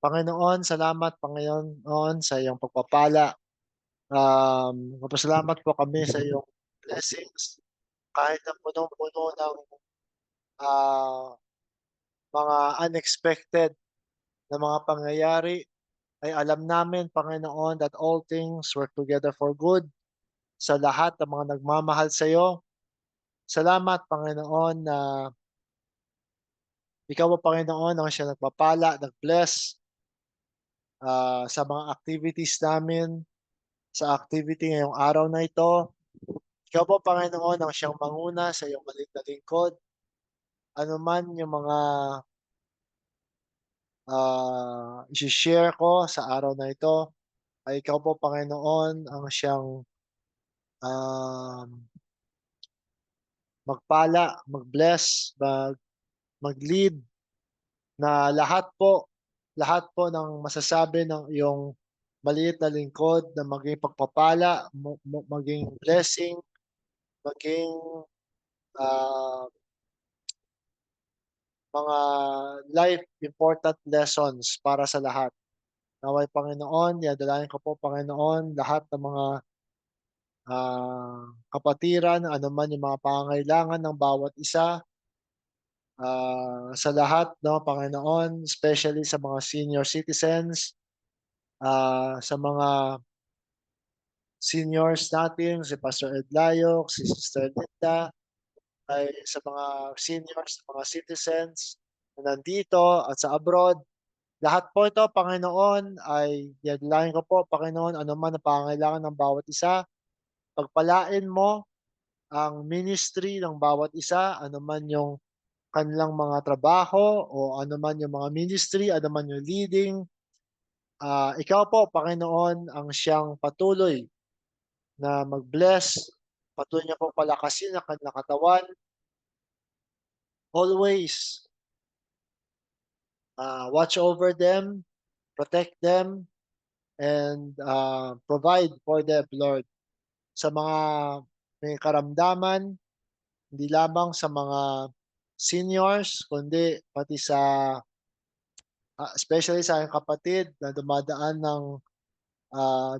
Panginoon, salamat Panginoon sa iyong pagpapala. Nagpapasalamat po kami sa iyong blessings kahit na punong-puno ng, ah, mga unexpected na mga pangyayari, ay alam namin Panginoon that all things work together for good sa lahat ng mga nagmamahal sa iyo. Salamat Panginoon na ikaw po Panginoon ang siyang nagpapala, nag-bless, sa mga activities namin, sa activity ngayong araw na ito. Ikaw po, Panginoon, ang siyang manguna sa iyong maliit na lingkod. Ano man yung mga, ishi-share ko sa araw na ito, ay ikaw po, Panginoon, ang siyang, um, magpala, mag-bless, mag-lead na lahat po ng masasabi ng iyong maliit na lingkod na maging pagpapala, maging blessing, maging, ah mga life important lessons para sa lahat. Naway Panginoon, dinadalangin ko po Panginoon lahat ng mga, kapatiran, ano man yung mga pangangailangan ng bawat isa, sa lahat 'no Panginoon, especially sa mga senior citizens, sa mga seniors natin, si Pastor Ed Layok, si Sister Linda, ay sa mga seniors, sa mga citizens na nandito at sa abroad. Lahat po ito, Panginoon, ay dinadalangin ko po, Panginoon, ano man ang pangangailangan ng bawat isa, pagpalain mo ang ministry ng bawat isa, ano man yung kanilang mga trabaho o ano man yung mga ministry, ano man yung leading. Ikaw po, Panginoon, ang siyang patuloy na mag-bless, patuloy niya po palakasin ang kanilang katawan, always watch over them, protect them, and provide for them, Lord. Sa mga may karamdaman, hindi lamang sa mga seniors kundi pati sa, especially sa aking kapatid na dumadaan ng,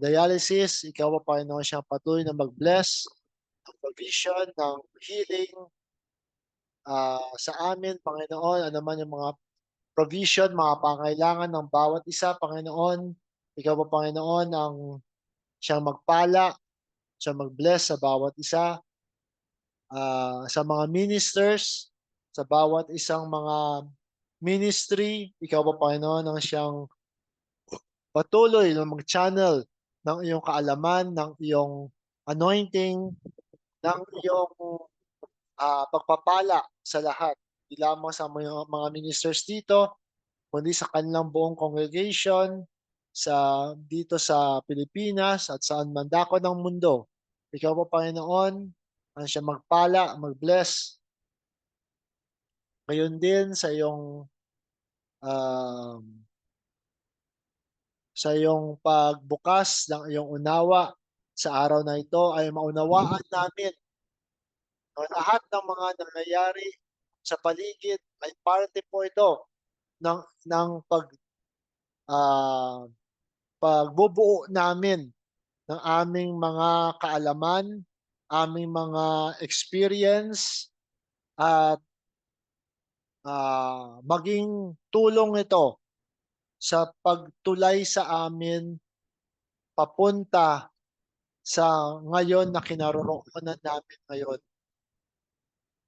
dialysis. Ikaw po Panginoon siyang patuloy na mag-bless, ng provision, ng healing, sa amin Panginoon. Ano man yung mga provision, mga pangangailangan ng bawat isa Panginoon. Ikaw po Panginoon ang siyang magpala, siyang mag-bless sa bawat isa. Sa mga ministers, sa bawat isang mga ministry, ikaw po Panginoon ang siyang patuloy na mag-channel ng iyong kaalaman, ng iyong anointing, ng iyong, pagpapala sa lahat. Di lamang sa mga ministers dito, kundi sa kanilang buong congregation, dito sa Pilipinas at saan man dako ng mundo. Ikaw po Panginoon ang siyang magpala, mag-bless. Gayon din um, sa iyong pagbukas ng iyong unawa sa araw na ito ay maunawaan namin na lahat ng mga nangyayari sa paligid ay parte po ito ng ng ah, pagbubuo namin ng aming mga kaalaman, aming mga experience at, maging tulong ito sa pagtulay sa amin papunta sa ngayon na kinaroroonan namin ngayon,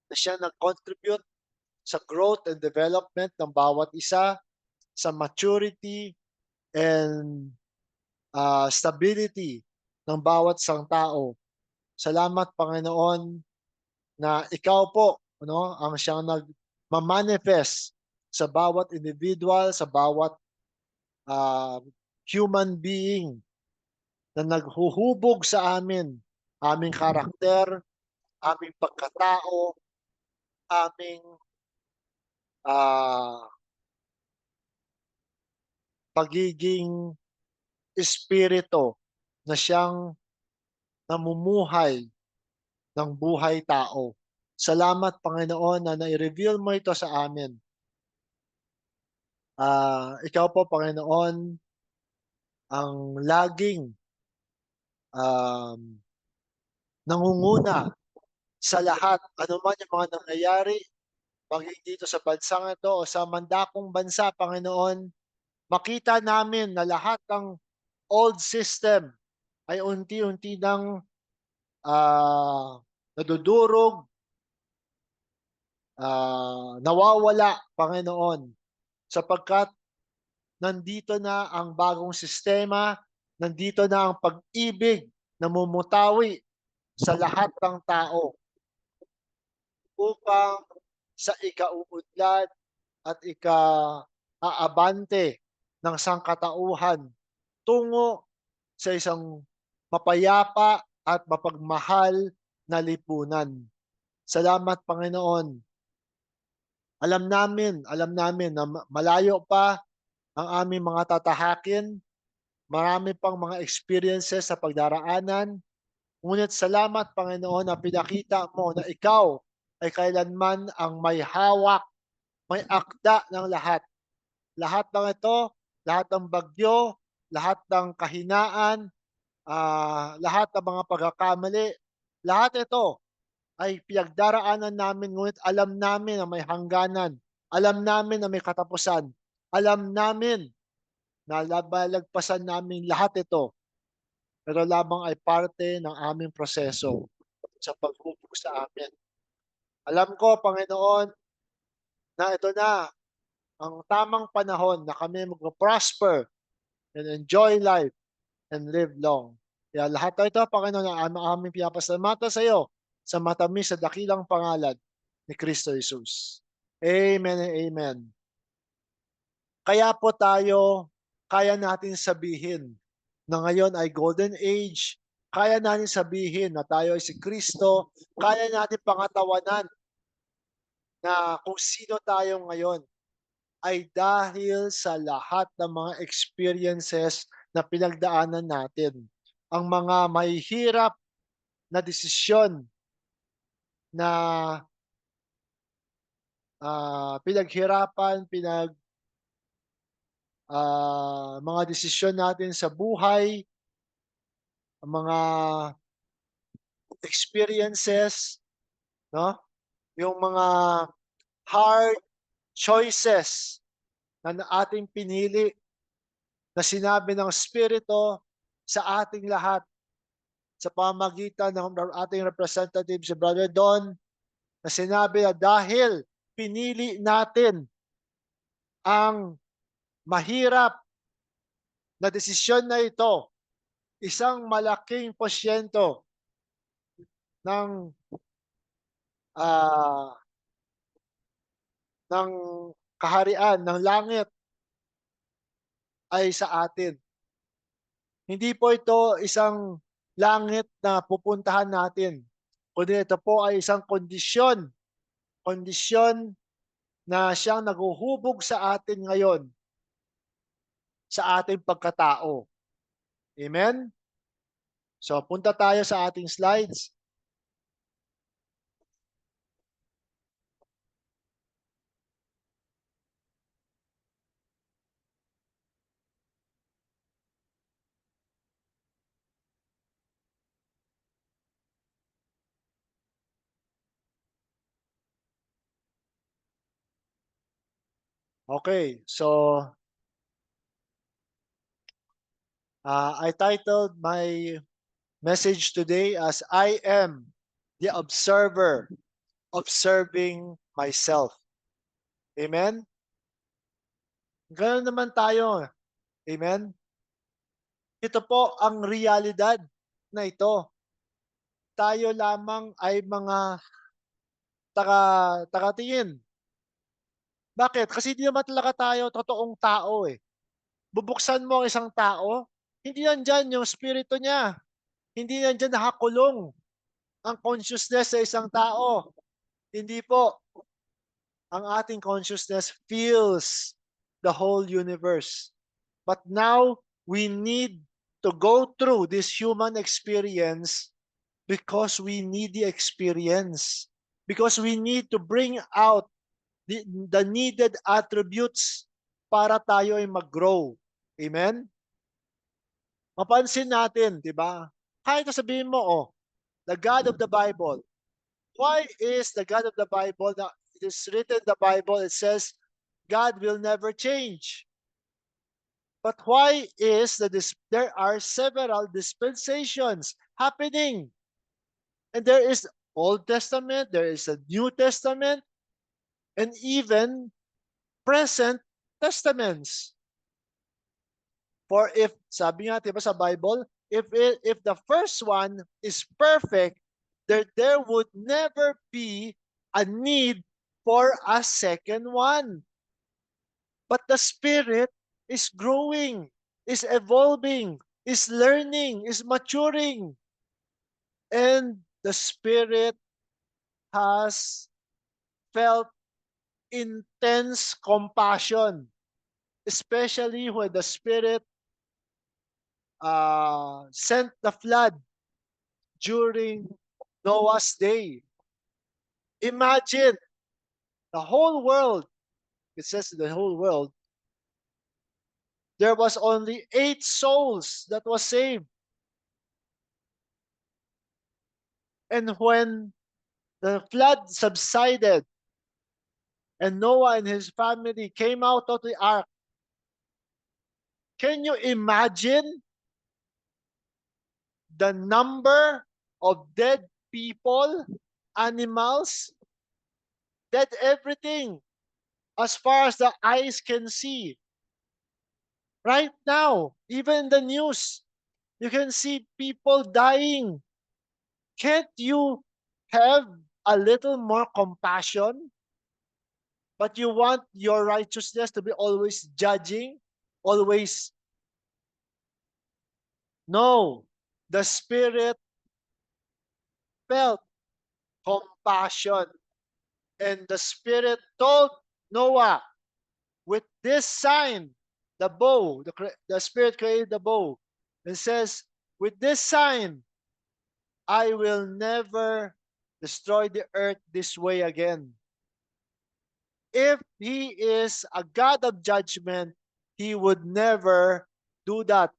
na siya nag-contribute sa growth and development ng bawat isa, sa maturity and, stability ng bawat isang tao. Salamat Panginoon na ikaw po ano, ang siyang nagma-manifest sa bawat individual, sa bawat, ah, human being na naghuhubog sa amin, aming karakter, aming pagkatao, aming, ah, pagiging espiritu na siyang namumuhay ng buhay tao. Salamat Panginoon na nai-reveal mo ito sa amin. Ikaw po, Panginoon, ang laging um, nangunguna sa lahat. Ano man yung mga nangyayari, maging dito sa bansang ito o sa mandakong bansa, Panginoon, makita namin na lahat ng old system ay unti-unti nang nadudurog, nawawala, Panginoon, sapagkat nandito na ang bagong sistema, nandito na ang pag-ibig na mumutawi sa lahat ng tao upang sa ikauunlad at ika-aabante ng sangkatauhan tungo sa isang mapayapa at mapagmahal na lipunan. Salamat, Panginoon. Alam namin na malayo pa ang aming mga tatahakin, marami pang mga experiences sa pagdaraanan. Ngunit salamat, Panginoon, na pinakita mo na ikaw ay kailanman ang may hawak, may akda ng lahat. Lahat ng ito, lahat ng bagyo, lahat ng kahinaan, lahat ng mga pagkakamali, lahat ito ay pinagdaraanan namin, ngunit alam namin na may hangganan. Alam namin na may katapusan. Alam namin na labalagpasan namin lahat ito, pero lamang ay parte ng aming proseso sa paghubog sa amin. Alam ko, Panginoon, na ito na ang tamang panahon na kami mag-prosper and enjoy life and live long. Kaya lahat ng ito, Panginoon, ang aming pinapasalamatan sa iyo sa matamis sa dakilang pangalan ni Kristo Jesus. Amen and amen. Kaya po kaya natin sabihin na ngayon ay golden age, kaya natin sabihin na tayo ay si Kristo, kaya natin pangatawanan na kung sino tayo ngayon ay dahil sa lahat ng mga experiences na pinagdaanan natin. Ang mga mahihirap na desisyon na pinaghirapan, mga desisyon natin sa buhay, ang mga experiences, no? Yung mga hard choices na ating pinili na sinabi ng Espiritu sa ating lahat sa pamagitan ng ating representative si Brother Don, na sinabi na dahil pinili natin ang mahirap na desisyon na ito, isang malaking porsyento ng ah, ng kaharian ng langit ay sa atin. Hindi po ito isang langit na pupuntahan natin, kundi ito po ay isang kondisyon, kondisyon na siyang naghuhubog sa atin ngayon sa ating pagkatao. Amen? So, punta tayo sa ating slides. Okay, so I titled my message today as I am the observer, observing myself. Amen? Ganoon naman tayo. Amen? Ito po ang realidad na ito. Tayo lamang ay mga tagatingin. Bakit? Kasi hindi naman talaga tayo totoong tao eh. Bubuksan mo ang isang tao, hindi nandiyan yung spirito niya. Hindi nandiyan nakakulong ang consciousness sa isang tao. Hindi po. Ang ating consciousness feels the whole universe. But now, we need to go through this human experience because we need the experience. Because we need to bring out the needed attributes para tayo ay mag-grow. Amen? Mapansin natin, di ba? Kahit sabihin mo, oh, the God of the Bible. Why is the God of the Bible, it is written in the Bible, it says, God will never change. But why is there are several dispensations happening? And there is Old Testament, there is a New Testament, and even present testaments. For if, sabi nga diba sa Bible, if the first one is perfect, there would never be a need for a second one. But the Spirit is growing, is evolving, is learning, is maturing. And the Spirit has felt intense compassion, especially when the Spirit sent the flood during Noah's day. Imagine the whole world, it says the whole world, there was only 8 souls that was saved. And when the flood subsided and Noah and his family came out of the ark, can you imagine the number of dead people, animals, dead everything as far as the eyes can see? Right now, even in the news, you can see people dying. Can't you have a little more compassion? But you want your righteousness to be always judging, always. No, the Spirit felt compassion. And the Spirit told Noah, with this sign, the bow, the Spirit created the bow, and says, with this sign, I will never destroy the earth this way again. If He is a God of judgment, He would never do that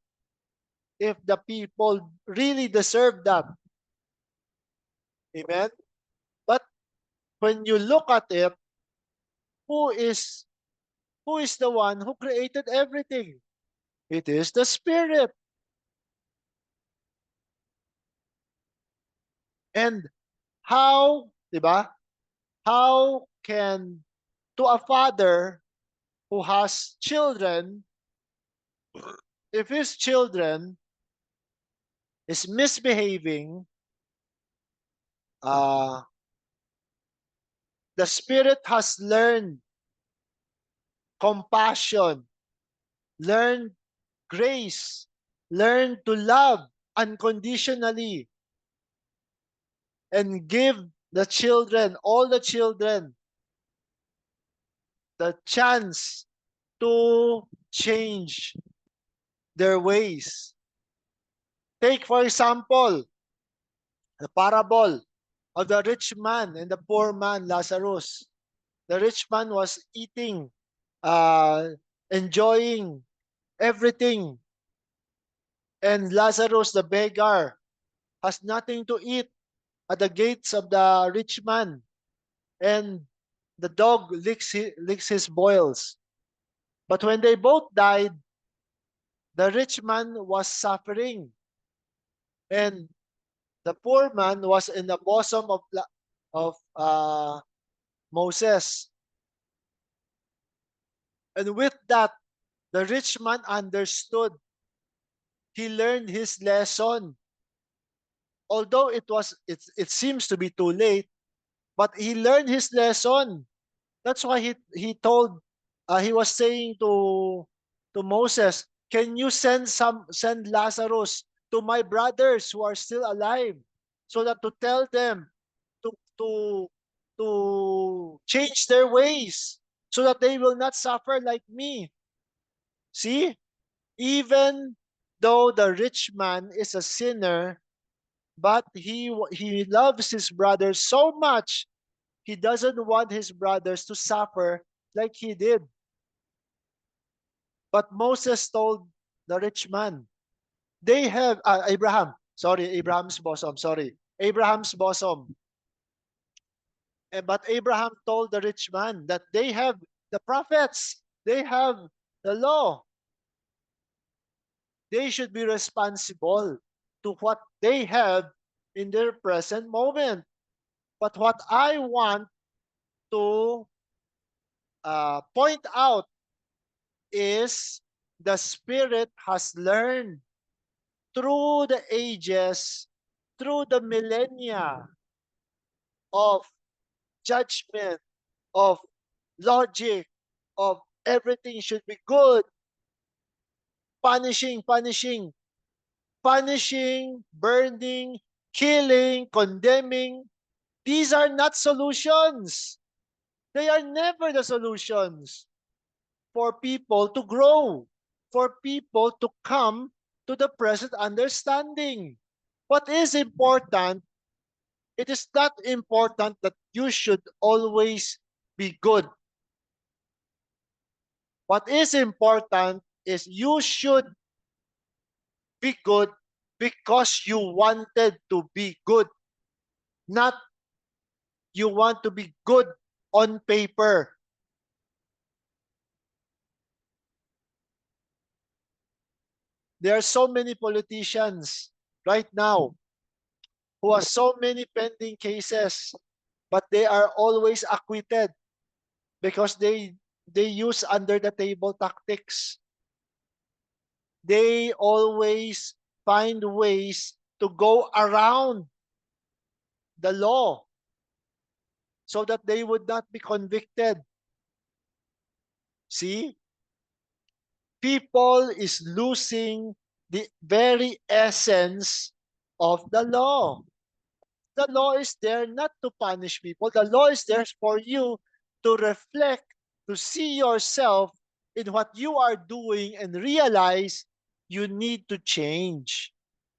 if the people really deserve that. Amen? But when you look at it, who is the one who created everything? It is the Spirit. And how, diba? How can, to a father who has children, if his children is misbehaving, uh, the Spirit has learned compassion, learned grace, learned to love unconditionally, and give the children, all the children, the chance to change their ways. Take, for example, the parable of the rich man and the poor man, Lazarus. The rich man was eating, enjoying everything. And Lazarus, the beggar, has nothing to eat at the gates of the rich man. And the dog licks his boils. But when they both died, the rich man was suffering. And the poor man was in the bosom of Moses. And with that, the rich man understood. He learned his lesson. Although it seems to be too late, but he learned his lesson. That's why he was saying to Moses, can you send Lazarus to my brothers who are still alive, so that to tell them to to to change their ways, so that they will not suffer like me. See, even though the rich man is a sinner, but he loves his brothers so much, he doesn't want his brothers to suffer like he did. But Moses told the rich man, they have, Abraham's bosom, Abraham's bosom. But Abraham told the rich man that they have the prophets, they have the law. They should be responsible to what they have in their present moment. But what I want to point out is the Spirit has learned through the ages, through the millennia of judgment, of logic, of everything should be good, punishing, burning, killing, condemning. These are not solutions. They are never the solutions for people to grow, for people to come to the present understanding. What is important, it is not important that you should always be good. What is important is you should be good because you wanted to be good, not you want to be good on paper. There are so many politicians right now who have so many pending cases, but they are always acquitted because they use under the table tactics. They always find ways to go around the law so that they would not be convicted. See? People is losing the very essence of the law. The law is there not to punish people. The law is there for you to reflect, to see yourself in what you are doing and realize you need to change.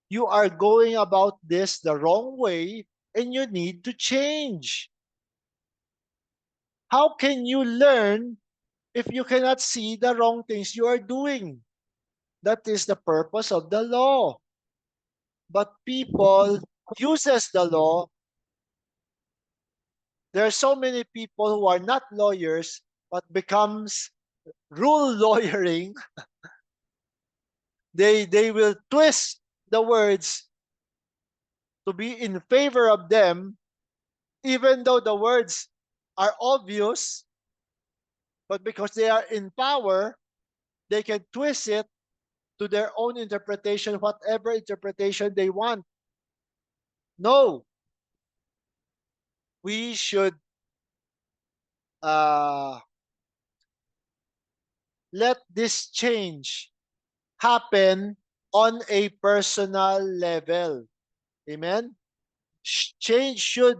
You are going about this the wrong way and you need to change. How can you learn if you cannot see the wrong things you are doing? That is the purpose of the law. But people uses the law. There are so many people who are not lawyers but becomes rule lawyering. They will twist the words to be in favor of them, even though the words are obvious, but because they are in power, they can twist it to their own interpretation, whatever interpretation they want. No, we should let this change happen on a personal level. Amen? Change should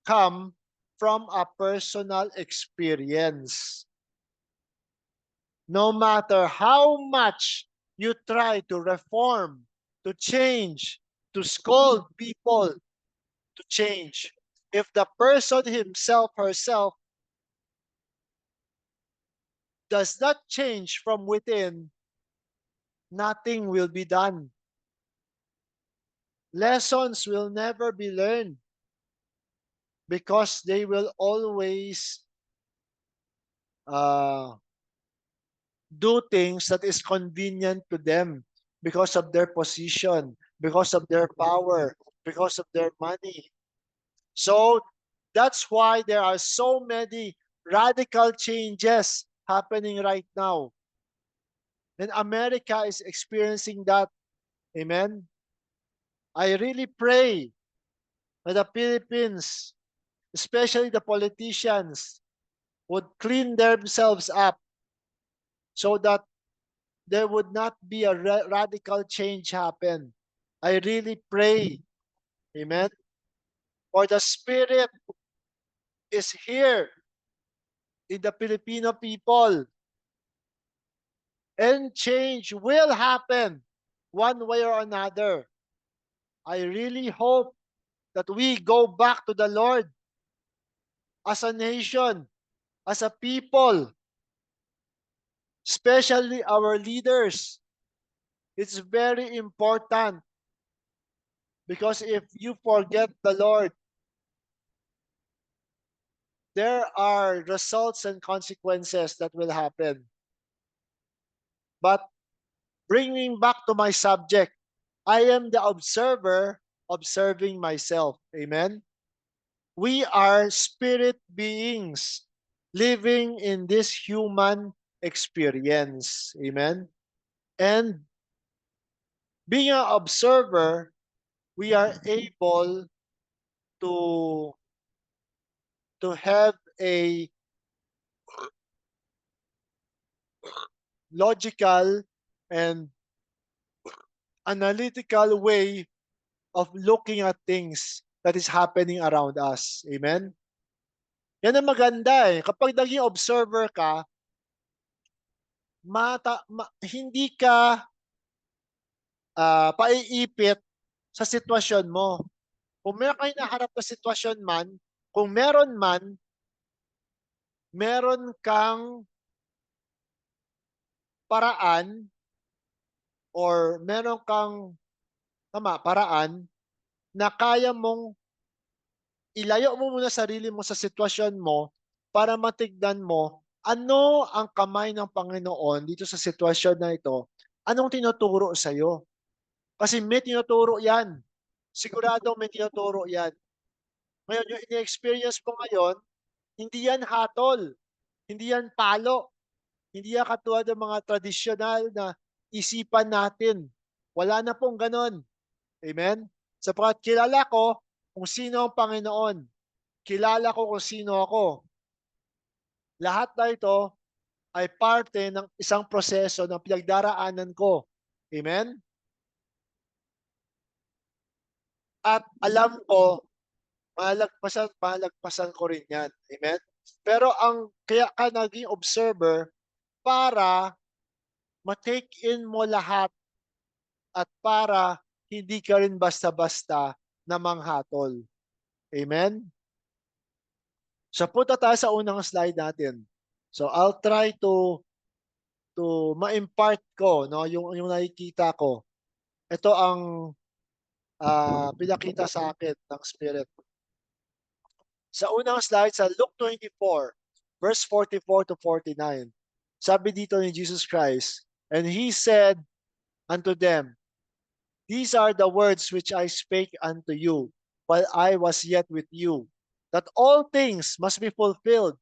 come from a personal experience. No matter how much you try to reform, to change, to scold people to change, if the person himself, herself, does not change from within, nothing will be done. Lessons will never be learned because they will always do things that is convenient to them because of their position, because of their power, because of their money. So that's why there are so many radical changes happening right now. And America is experiencing that. Amen. I really pray that the Philippines, especially the politicians, would clean themselves up so that there would not be a radical change happen. I really pray, amen, for the Spirit is here in the Filipino people and change will happen one way or another. I really hope that we go back to the Lord as a nation, as a people, especially our leaders. It's very important because if you forget the Lord, there are results and consequences that will happen. But bringing back to my subject, I am the observer observing myself. Amen. We are spirit beings living in this human experience. Amen. And being an observer, we are able to have a logical and analytical way of looking at things that is happening around us. Amen? Yan ang maganda eh. Kapag naging observer ka, hindi ka paiipit sa sitwasyon mo. Kung meron kayo naharap na sitwasyon man, kung meron man, meron kang paraan or meron kang paraan na kaya mong ilayo mo muna sarili mo sa sitwasyon mo para matignan mo ano ang kamay ng Panginoon dito sa sitwasyon na ito. Anong tinuturo sa iyo? Kasi may tinuturo yan. Sigurado may tinuturo yan. Ngayon, yung ini-experience mo ngayon, hindi yan hatol. Hindi yan palo. Hindi yan katulad ng mga tradisyonal na isipan natin. Wala na pong ganon. Amen? Sapagkat kilala ko kung sino ang Panginoon. Kilala ko kung sino ako. Lahat na ito ay parte ng isang proseso ng pinagdaraanan ko. Amen? At alam ko, malagpasan ko rin yan. Amen? Pero kaya ka naging observer para ma-take in mo lahat at para hindi ka rin basta-basta na manghatol. Amen? So punta tayo sa unang slide natin. So I'll try to ma-impart ko yung nakikita ko. Ito ang pinakita sa akin ng Spirit. Sa unang slide sa Luke 24 verse 44 to 49. Sabi dito ni Jesus Christ, and he said unto them, these are the words which I spake unto you while I was yet with you, that all things must be fulfilled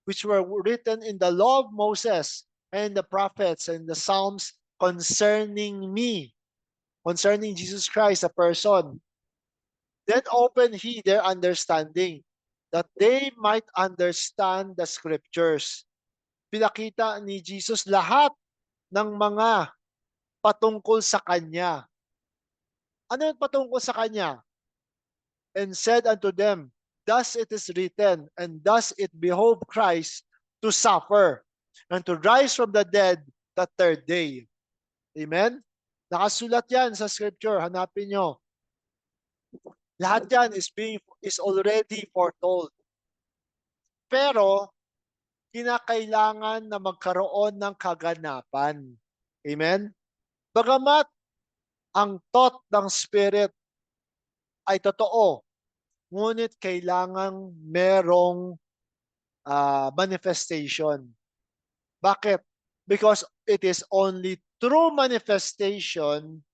which were written in the law of Moses and the prophets and the Psalms concerning me, concerning Jesus Christ, a person. Then opened he their understanding, that they might understand the scriptures. Pinakita ni Jesus lahat ng mga patungkol sa Kanya. Ano yung patungkol sa Kanya? And said unto them, thus it is written, and thus it behoved Christ to suffer, and to rise from the dead the third day. Amen? Nakasulat yan sa scripture. Hanapin nyo. Lahat yan is already foretold. Pero, kinakailangan na magkaroon ng kaganapan. Amen? Bagamat ang thought ng Spirit ay totoo, ngunit kailangang merong manifestation. Bakit? Because it is only through manifestation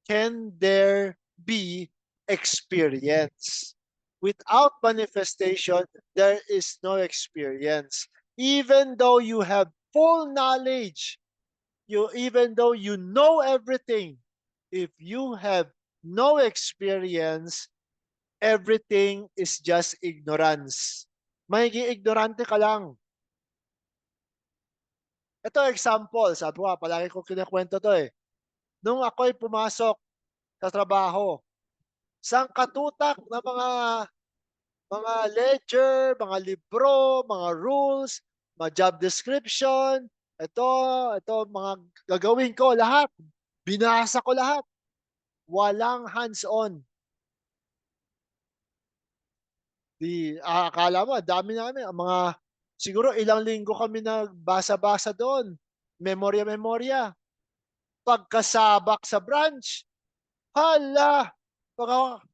can there be experience. Without manifestation, there is no experience. Even though you have full knowledge, even though you know everything, if you have no experience, everything is just ignorance. Magiging ignorante ka lang. Ito example, sabi ko, palagi ko kinakwento to eh. Nung ako'y pumasok sa trabaho, sangkatutak na mga ledger, mga libro, mga rules, mga job description, ito mga gagawin ko lahat. Binasa ko lahat. Walang hands-on. Akala mo, dami namin, siguro ilang linggo kami nagbasa-basa doon. memorya-memorya. Pagkasabak sa branch, hala,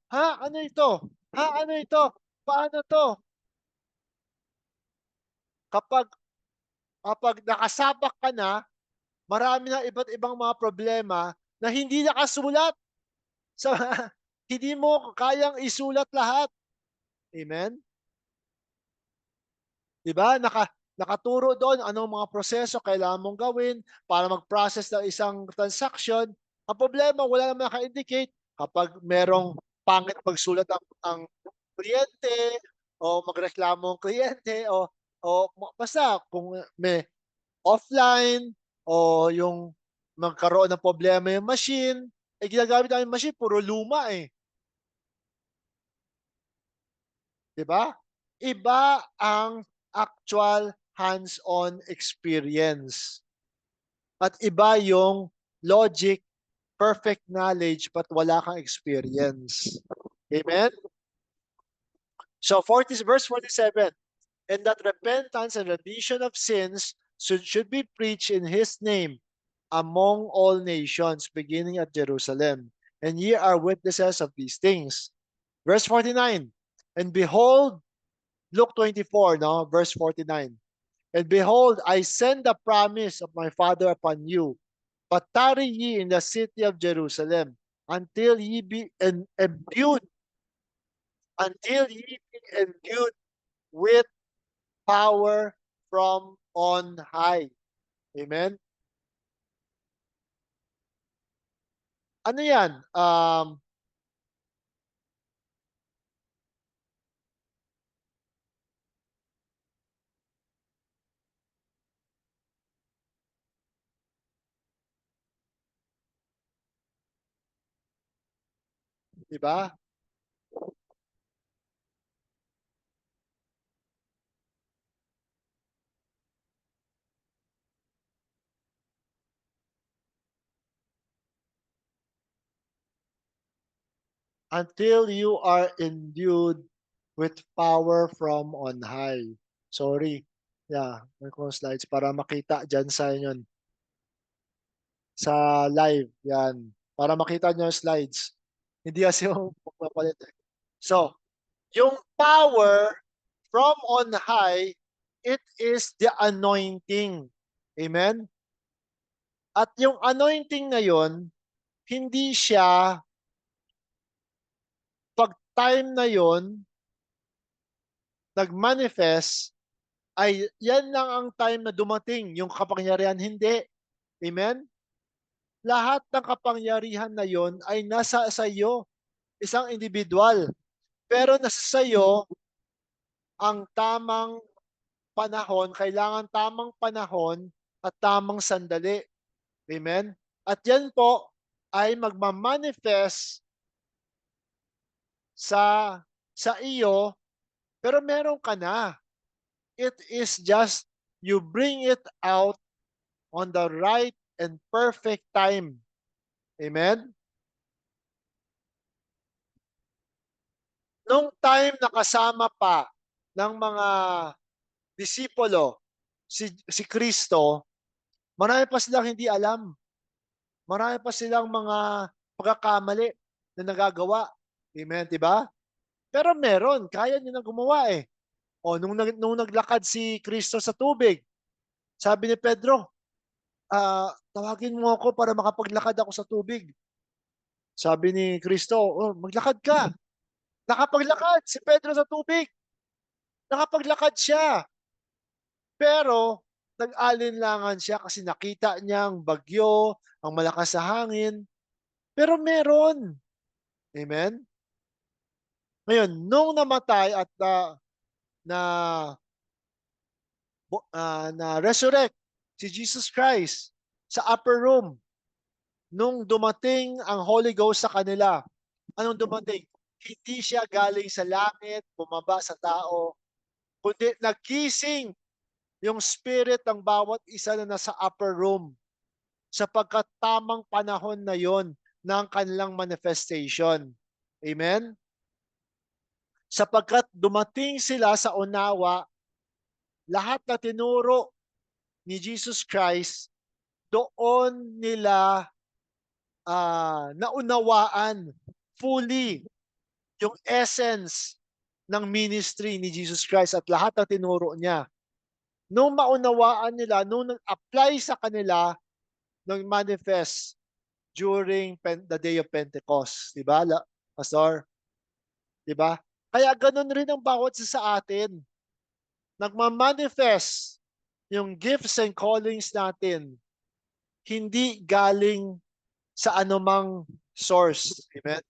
ha, ano ito? Ha, ano ito? Paano to? Kapag kapag nakasabak ka na, marami na iba't ibang mga problema na hindi nakasulat sa hindi mo kayang isulat lahat. Amen? 'Di ba? Nakaturo doon anong mga proseso kailangan mong gawin para mag-process ng isang transaction. Ang problema, wala namang naka-indicate kapag merong pangit pagsulat ang kliyente o magreklamo ang kliyente o basta kung may offline o yung magkaroon ng problema yung machine, eh, ginagamit namin machine puro luma, eh, 'di ba? Iba ang actual hands-on experience at iba yung logic, perfect knowledge but wala kang experience. Amen? So verse 47, and that repentance and remission of sins should be preached in his name among all nations, beginning at Jerusalem. And ye are witnesses of these things. Verse 49, and behold, Luke 24, no? Verse 49. And behold, I send the promise of my Father upon you, but tarry ye in the city of Jerusalem until ye be endued, until ye be endued with power from on high. Amen? Ano yan? Di ba? Until you are endued with power from on high. Sorry. Yeah, may ko slides para makita dyan sa inyo sa live. Yan. Para makita nyo yung slides. Hindi kasi yung magpapalit. So, yung power from on high, it is the anointing. Amen? At yung anointing na yon, hindi siya pag time na yon nag-manifest, ay yan lang ang time na dumating yung kapangyarihan. Hindi. Amen? Lahat ng kapangyarihan na yon ay nasa sa iyo, isang individual. Pero nasa sa iyo ang tamang panahon, kailangan tamang panahon at tamang sandali. Amen? At yan po ay magmamanifest sa iyo, pero meron ka na. It is just you bring it out on the right and perfect time. Amen? Nung time na kasama pa ng mga disipulo si Kristo, marami pa silang hindi alam. Marami pa silang mga pagkakamali na nagagawa. Amen, 'di ba? Pero meron, kaya niya na gumawa eh. O nung naglakad si Kristo sa tubig, sabi ni Pedro, tawagin mo ako para makapaglakad ako sa tubig. Sabi ni Kristo, oh, maglakad ka. Nakapaglakad si Pedro sa tubig. Nakapaglakad siya. Pero nag-alinlangan siya kasi nakita niya ang bagyo, ang malakas na hangin. Pero meron. Amen? Ngayon, nung namatay at na na resurrect si Jesus Christ sa upper room, nung dumating ang Holy Ghost sa kanila, anong dumating? Hindi siya galing sa langit, bumaba sa tao, kundi nagising yung spirit ng bawat isa na nasa upper room sapagkat tamang panahon na yon ng kanilang manifestation. Amen? Sapagkat dumating sila sa unawa, lahat na tinuro ni Jesus Christ doon nila naunawaan fully yung essence ng ministry ni Jesus Christ at lahat ng tinuro niya. Nung maunawaan nila, nung nag-apply sa kanila, nung manifest during the day of Pentecost. Di ba, Pastor? Di ba? Kaya ganun rin ang bawat isa sa atin. Nagmamanifest yung gifts and callings natin, hindi galing sa anumang source. Amen?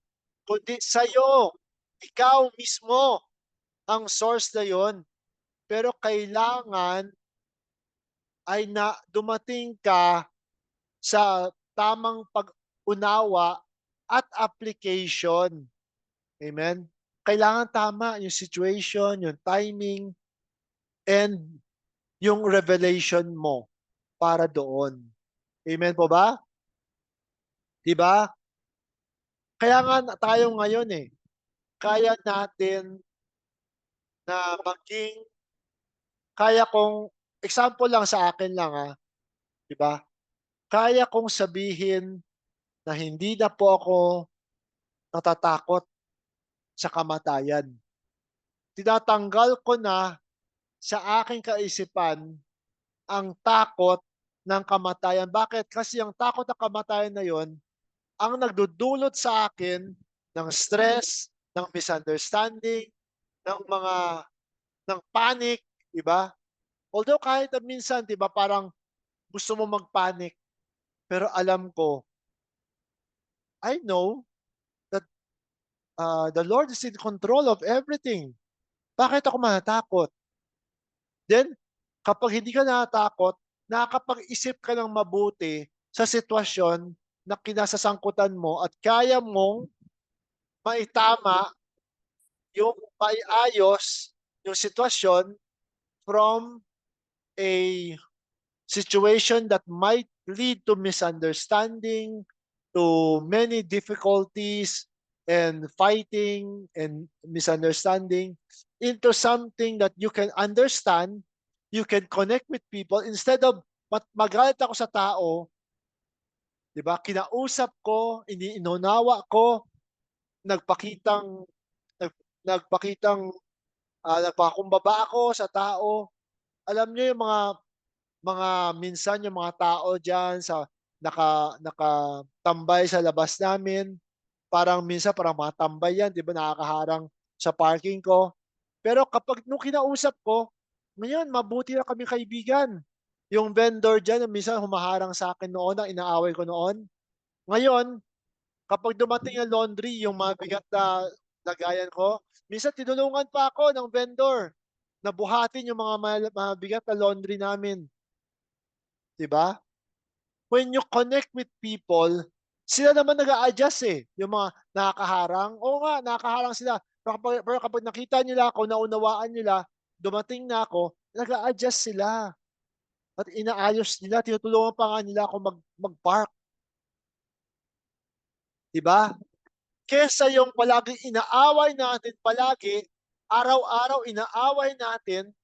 Kundi sa'yo, ikaw mismo ang source na yon. Pero kailangan ay na dumating ka sa tamang pag-unawa at application. Amen? Kailangan tama yung situation, yung timing, and yung revelation mo para doon. Amen po ba? Di ba? Kaya nga tayo ngayon kaya natin na kaya kong, example lang sa akin lang di ba? Kaya kong sabihin na hindi na po ako natatakot sa kamatayan. Tinatanggal ko na sa aking kaisipan ang takot ng kamatayan. Bakit? Kasi ang takot ng kamatayan na yon ang nagdudulot sa akin ng stress, ng misunderstanding, ng ng panic, di ba? Although kahit na minsan, di ba, parang gusto mo mag-panic, pero alam ko, I know that the Lord is in control of everything. Bakit ako matatakot? Then, kapag hindi ka natatakot, nakakapag-isip ka ng mabuti sa sitwasyon na kinasasangkutan mo at kaya mong maitama yung maiayos yung sitwasyon from a situation that might lead to misunderstanding, to many difficulties and fighting and misunderstanding into something that you can understand, you can connect with people instead of magalit ako sa tao, 'di ba? Kinausap ko, iniunawa ko, nagpakitang nag, nagpakitang nagpakumbaba ako sa tao. Alam niyo yung mga minsan yung mga tao diyan sa nakatambay sa labas namin, parang minsan parang mga tambay yan, 'di ba, nakakaharang sa parking ko. Pero kapag nung kinausap ko, ngayon mabuti na kaming kaibigan. Yung vendor diyan na minsan humaharang sa akin noon, ang inaaway ko noon. Ngayon, kapag dumating ang laundry, yung mga bigat na lagayan ko, minsan tinulungan pa ako ng vendor na buhatin yung mga mabigat na laundry namin, 'di ba? When you connect with people, sila naman nag-a-adjust yung mga nakakaharang. Oo nga, nakakaharang sila. Pero kapag nakita nila ako, naunawaan nila, dumating na ako, nag-a-adjust sila. At inaayos nila, tinutulungan pa nga nila ako mag-park. Diba? Kesa yung palaging inaaway natin palagi, araw-araw inaaway natin,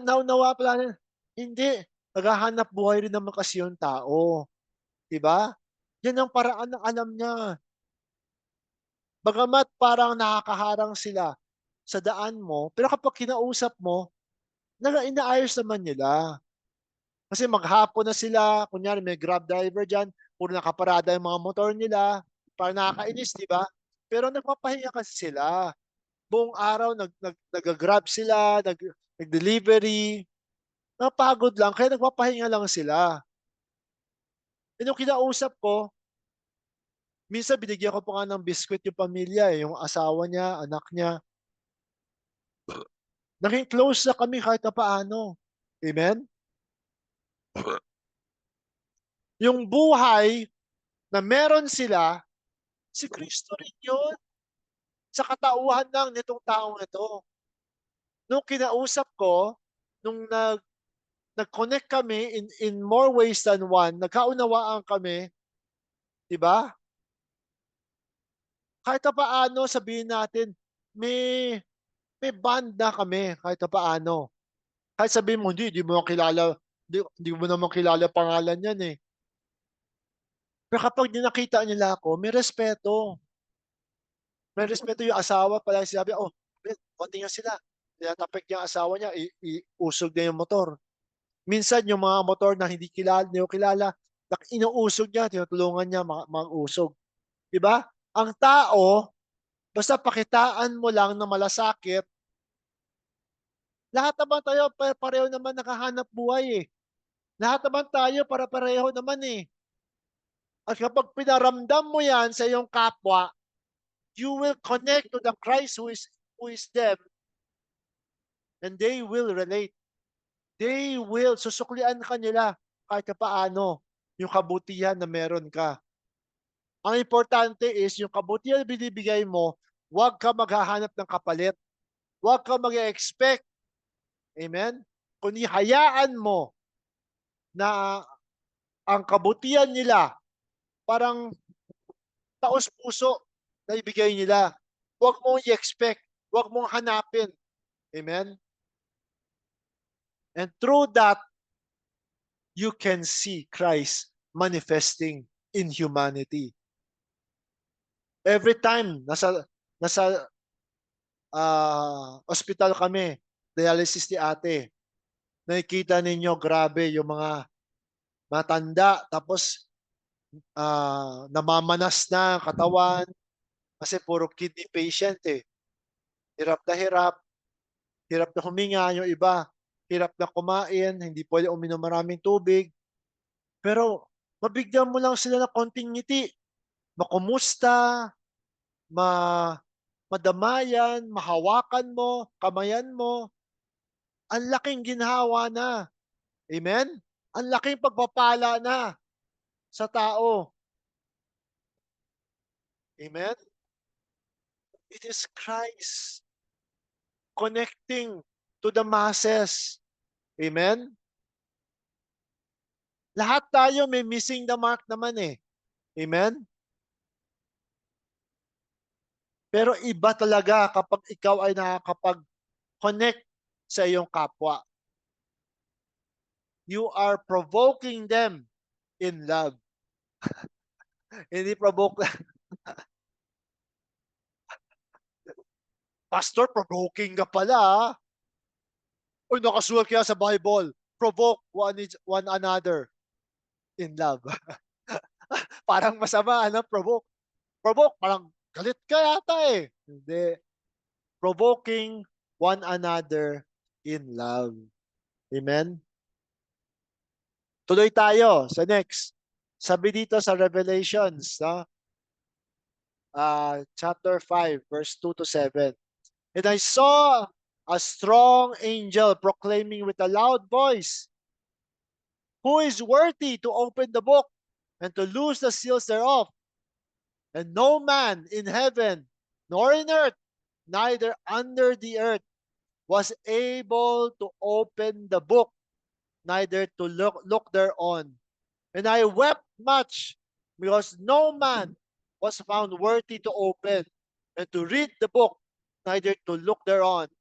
naunawa pala natin, hindi, naghahanap buhay rin naman kasi yung tao. Diba? Yan ang paraan ng alam niya. Bagamat parang nakakaharang sila sa daan mo, pero kapag kinausap mo, inaayos naman nila. Kasi maghapon na sila, kunyari may Grab driver diyan, puro nakaparada yung mga motor nila, parang nakakainis, di ba? Pero nagpapahinga kasi sila. Buong araw nag-grab sila, nag-delivery. Napagod lang, kaya nagpapahinga lang sila. E nung kinausap ko, minsan binigyan ko pa nga ng biskwit yung pamilya, yung asawa niya, anak niya. Naging close na kami kahit na paano. Amen? Yung buhay na meron sila, si Kristo rin yun. Sa katauhan lang nitong taong ito. Nung kinausap ko, nung nag-connect kami in more ways than one, nagkaunawaan kami, di ba? Kahit na paano sabihin natin, may band na kami kahit na paano. Kahit sabihin mo, hindi mo kilala, hindi mo naman kilala pangalan yan Pero kapag nakita nila ako, may respeto. May respeto yung asawa, palagi sinabi, "Oh, konti nga sila." Tinatapik niya ang asawa niya, iusog niya yung motor. Minsan yung mga motor na hindi kilala, inuusog niya, tinutulungan niya mag-usog. 'Di ba? Ang tao, basta pakitaan mo lang na malasakit, lahat naman tayo pareho naman nakahanap buhay, eh. Lahat naman tayo para-pareho naman, eh. At kapag pinaramdam mo 'yan sa iyong kapwa, you will connect to the Christ who is them, and they will relate. They will susuklian ka nila kahit papaano yung kabutihan na meron ka. Ang importante is yung kabutihan na binibigay mo, huwag ka maghahanap ng kapalit. Huwag ka mag-expect. Amen? Kundi hayaan mo na ang kabutihan nila parang taos-puso na ibigay nila. Huwag mong i-expect. Huwag mong hanapin. Amen? And through that, you can see Christ manifesting in humanity. Every time nasa ospital kami, dialysis ni ate, nakikita ninyo grabe yung mga matanda tapos namamanas na katawan kasi puro kidney patient eh. Hirap na hirap, hirap na huminga yung iba, hirap na kumain, hindi pwede uminom maraming tubig. Pero mabigyan mo lang sila ng konting ngiti, makumusta, ma madamayan, mahawakan mo, kamayan mo, ang laking ginhawa na. Amen? Ang laking pagpapala na sa tao. Amen? It is Christ connecting to the masses. Amen? Lahat tayo may missing the mark naman eh. Amen? Pero iba talaga kapag ikaw ay nakakapag-connect sa iyong kapwa. You are provoking them in love. Hindi provoke lang. Pastor, provoking ka pala. Uy, nakasulat kaya sa Bible, provoke one another in love. Parang masama, ano, provoke. Provoke, parang galit ka yata eh. Hindi. Provoking one another in love. Amen? Tuloy tayo sa next. Sabi dito sa Revelations, no? Chapter 5, verse 2 to 7. And I saw a strong angel proclaiming with a loud voice, "Who is worthy to open the book and to loose the seals thereof?" And no man in heaven, nor in earth, neither under the earth, was able to open the book, neither to look thereon. And I wept much, because no man was found worthy to open and to read the book, neither to look thereon.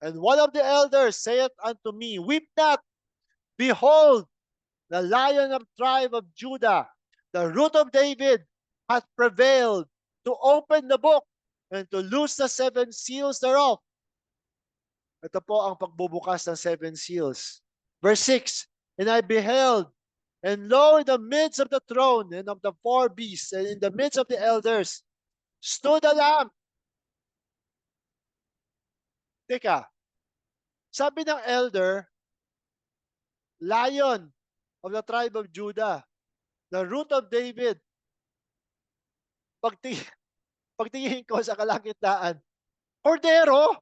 And one of the elders saith unto me, "Weep not, behold, the Lion of the tribe of Judah, the Root of David, hath prevailed to open the book and to loose the seven seals thereof." Ito po ang pagbubukas ng seven seals. Verse 6, And I beheld, and lo, in the midst of the throne and of the four beasts, and in the midst of the elders, stood a lamb. Teka, sabi ng elder, Lion of the tribe of Judah, the Root of David. Pagtingin ko sa kalagitnaan, Cordero?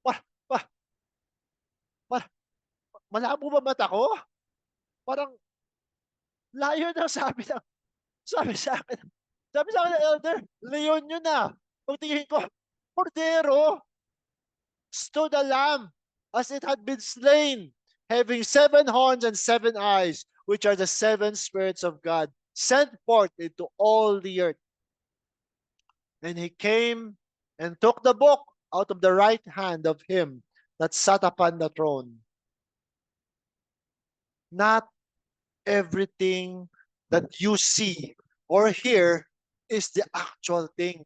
Pa, pa, pa, malabo ba mata ko? Parang lion ang sabi sa akin. Sabi sa akin ng elder, leon yun na. Pagtingin ko, Cordero, stood a lamb as it had been slain, having 7 horns and 7 eyes, which are the 7 spirits of God, sent forth into all the earth. And he came and took the book out of the right hand of him that sat upon the throne. Not everything that you see or hear is the actual thing.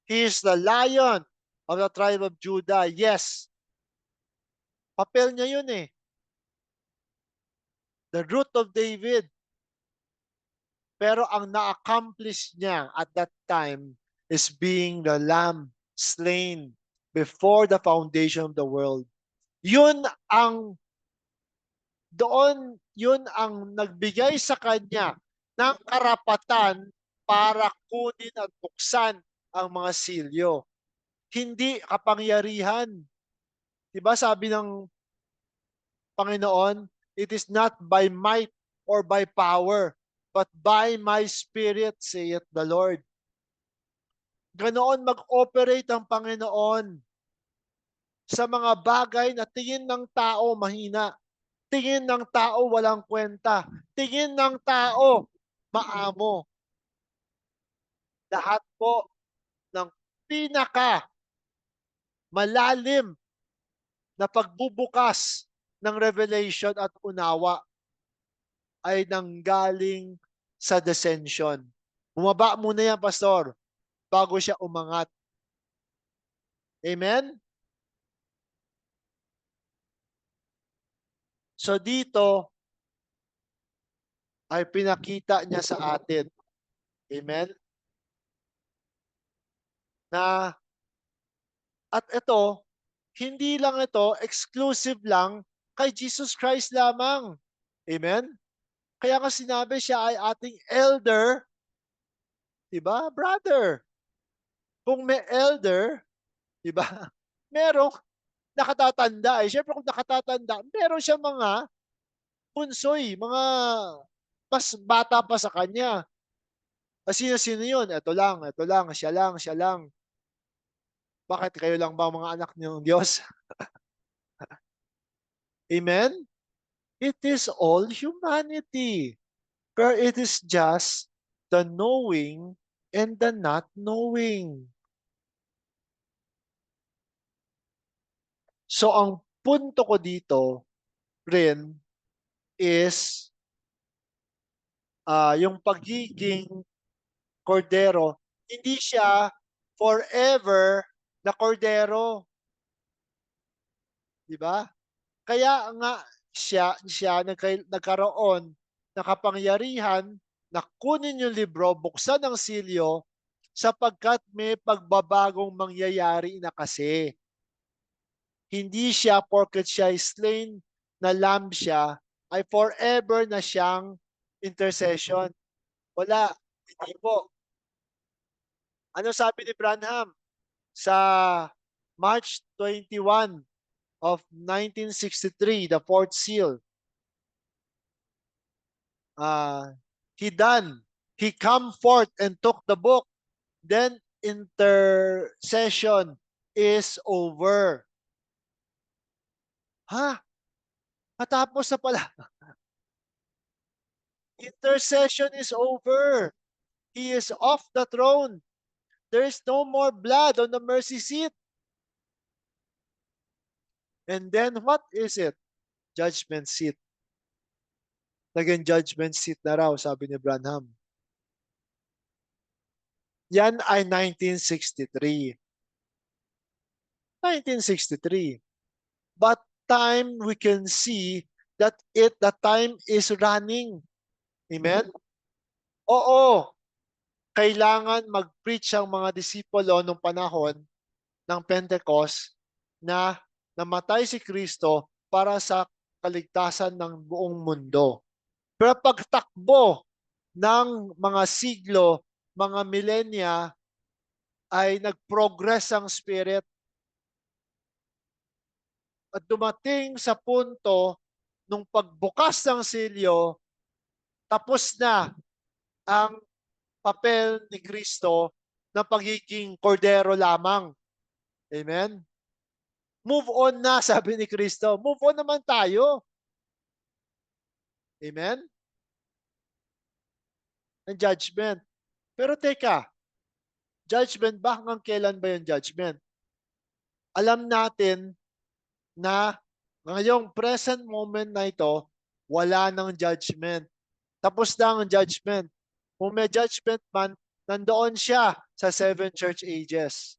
He is the Lion of the tribe of Judah. Yes, papel niya yun eh. The root of David. Pero ang na-accomplish niya at that time is being the lamb slain before the foundation of the world. Yun ang yun ang nagbigay sa kanya ng karapatan para kunin at buksan ang mga silyo. Hindi kapangyarihan. Diba sabi ng Panginoon, it is not by might or by power, but by my spirit, saith the Lord. Ganoon mag-operate ang Panginoon sa mga bagay na tingin ng tao mahina. Tingin ng tao walang kwenta. Tingin ng tao maamo. Lahat po ng pinaka malalim na pagbubukas ng revelation at unawa ay nanggaling sa descension. Bumaba muna yan, Pastor, bago siya umangat. Amen? So dito ay pinakita niya sa atin. Amen? Na at ito, hindi lang ito, exclusive lang kay Jesus Christ lamang. Amen? Kaya nga sinabi siya ay ating elder, diba? Brother. Kung may elder, diba? Merong nakatatanda. Siyempre kung nakatatanda, meron siya mga punsoy, mga mas bata pa sa kanya. Sino-sino yun? Ito lang, siya lang, siya lang. Bakit kayo lang ba mga anak ng Diyos? Amen? It is all humanity. But it is just the knowing and the not knowing. So ang punto ko dito rin is yung pagiging kordero, hindi siya forever na kordero. Di ba? Kaya nga siya nagkaroon ng kapangyarihan na kunin yung libro, buksan ang silyo, sapagkat may pagbabagong mangyayari na kasi. Hindi siya porket siya is slain na lamb siya, ay forever na siyang intercession. Wala. Hindi po. Ano sabi ni Branham sa March 21 of 1963, the fourth seal? He come forth and took the book. Then intercession is over. Ha? Matapos na pala. Intercession is over. He is off the throne. There is no more blood on the mercy seat. And then what is it? Judgment seat. Naging judgment seat na raw, sabi ni Branham. Yan ay 1963. 1963. But time we can see that the time is running. Amen? Oo, kailangan mag-preach ang mga disipulo nung panahon ng Pentecost na namatay si Kristo para sa kaligtasan ng buong mundo. Pero pagtakbo ng mga siglo, mga milenya, ay nag-progress ang spirit at dumating sa punto nung pagbukas ng silyo, tapos na ang papel ni Kristo na pagiging kordero lamang. Amen? Move on na, sabi ni Kristo. Move on naman tayo. Amen? Ang judgment. Pero teka, judgment ba? Hanggang kailan ba yung judgment? Alam natin na ngayong present moment na ito, wala ng judgment. Tapos na ang judgment. Kung may judgment man, nandoon siya sa 7 church ages.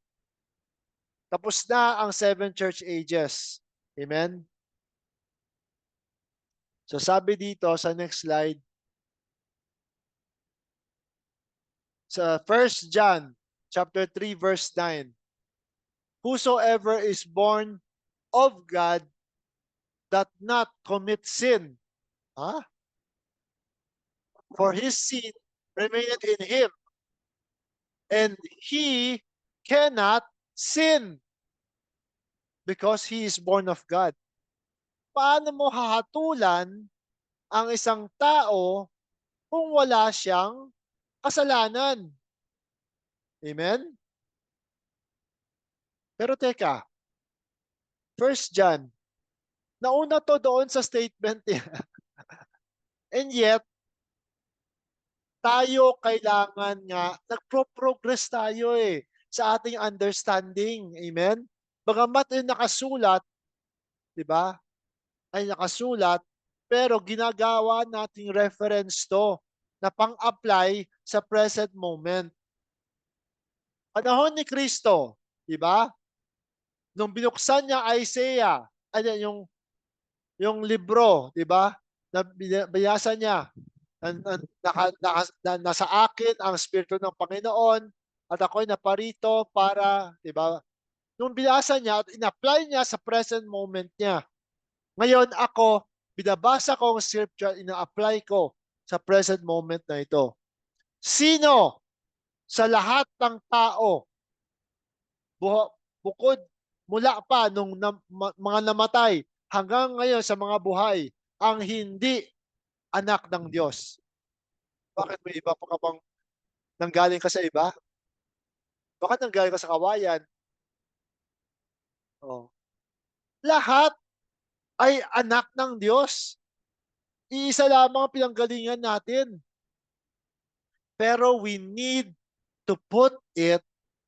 Tapos na ang 7 church ages. Amen? So sabi dito sa next slide, sa 1 John chapter 3 verse 9, whosoever is born of God doth not commit sin. Huh? For his seed remaineth in him, and he cannot sin because he is born of God. Paano mo hahatulan ang isang tao kung wala siyang kasalanan? Amen? Pero teka, 1 John, nauna to doon sa statement niya. And yet, tayo kailangan nga, nagpro-progress tayo sa ating understanding. Amen? Bagamat yung nakasulat, di ba? Ay nakasulat, pero ginagawa nating reference to na pang-apply sa present moment. Panahon ni Kristo, di ba? Nung binuksan niya Isaiah, yung libro, di ba? Na binasa niya, nasa akin ang Espiritu ng Panginoon at ako'y naparito para, di ba? Nung binasa niya at in-apply niya sa present moment niya. Ngayon ako, binabasa ko ang scripture, ina-apply ko sa present moment na ito. Sino sa lahat ng tao, bukod mula pa nung mga namatay hanggang ngayon sa mga buhay, ang hindi anak ng Diyos? Bakit may iba pa ka bang nanggaling ka sa iba? Bakit nanggaling ka sa kawayan? Oh. Lahat ay anak ng Diyos. Iisa lamang ang pinanggalingan natin. Pero we need to put it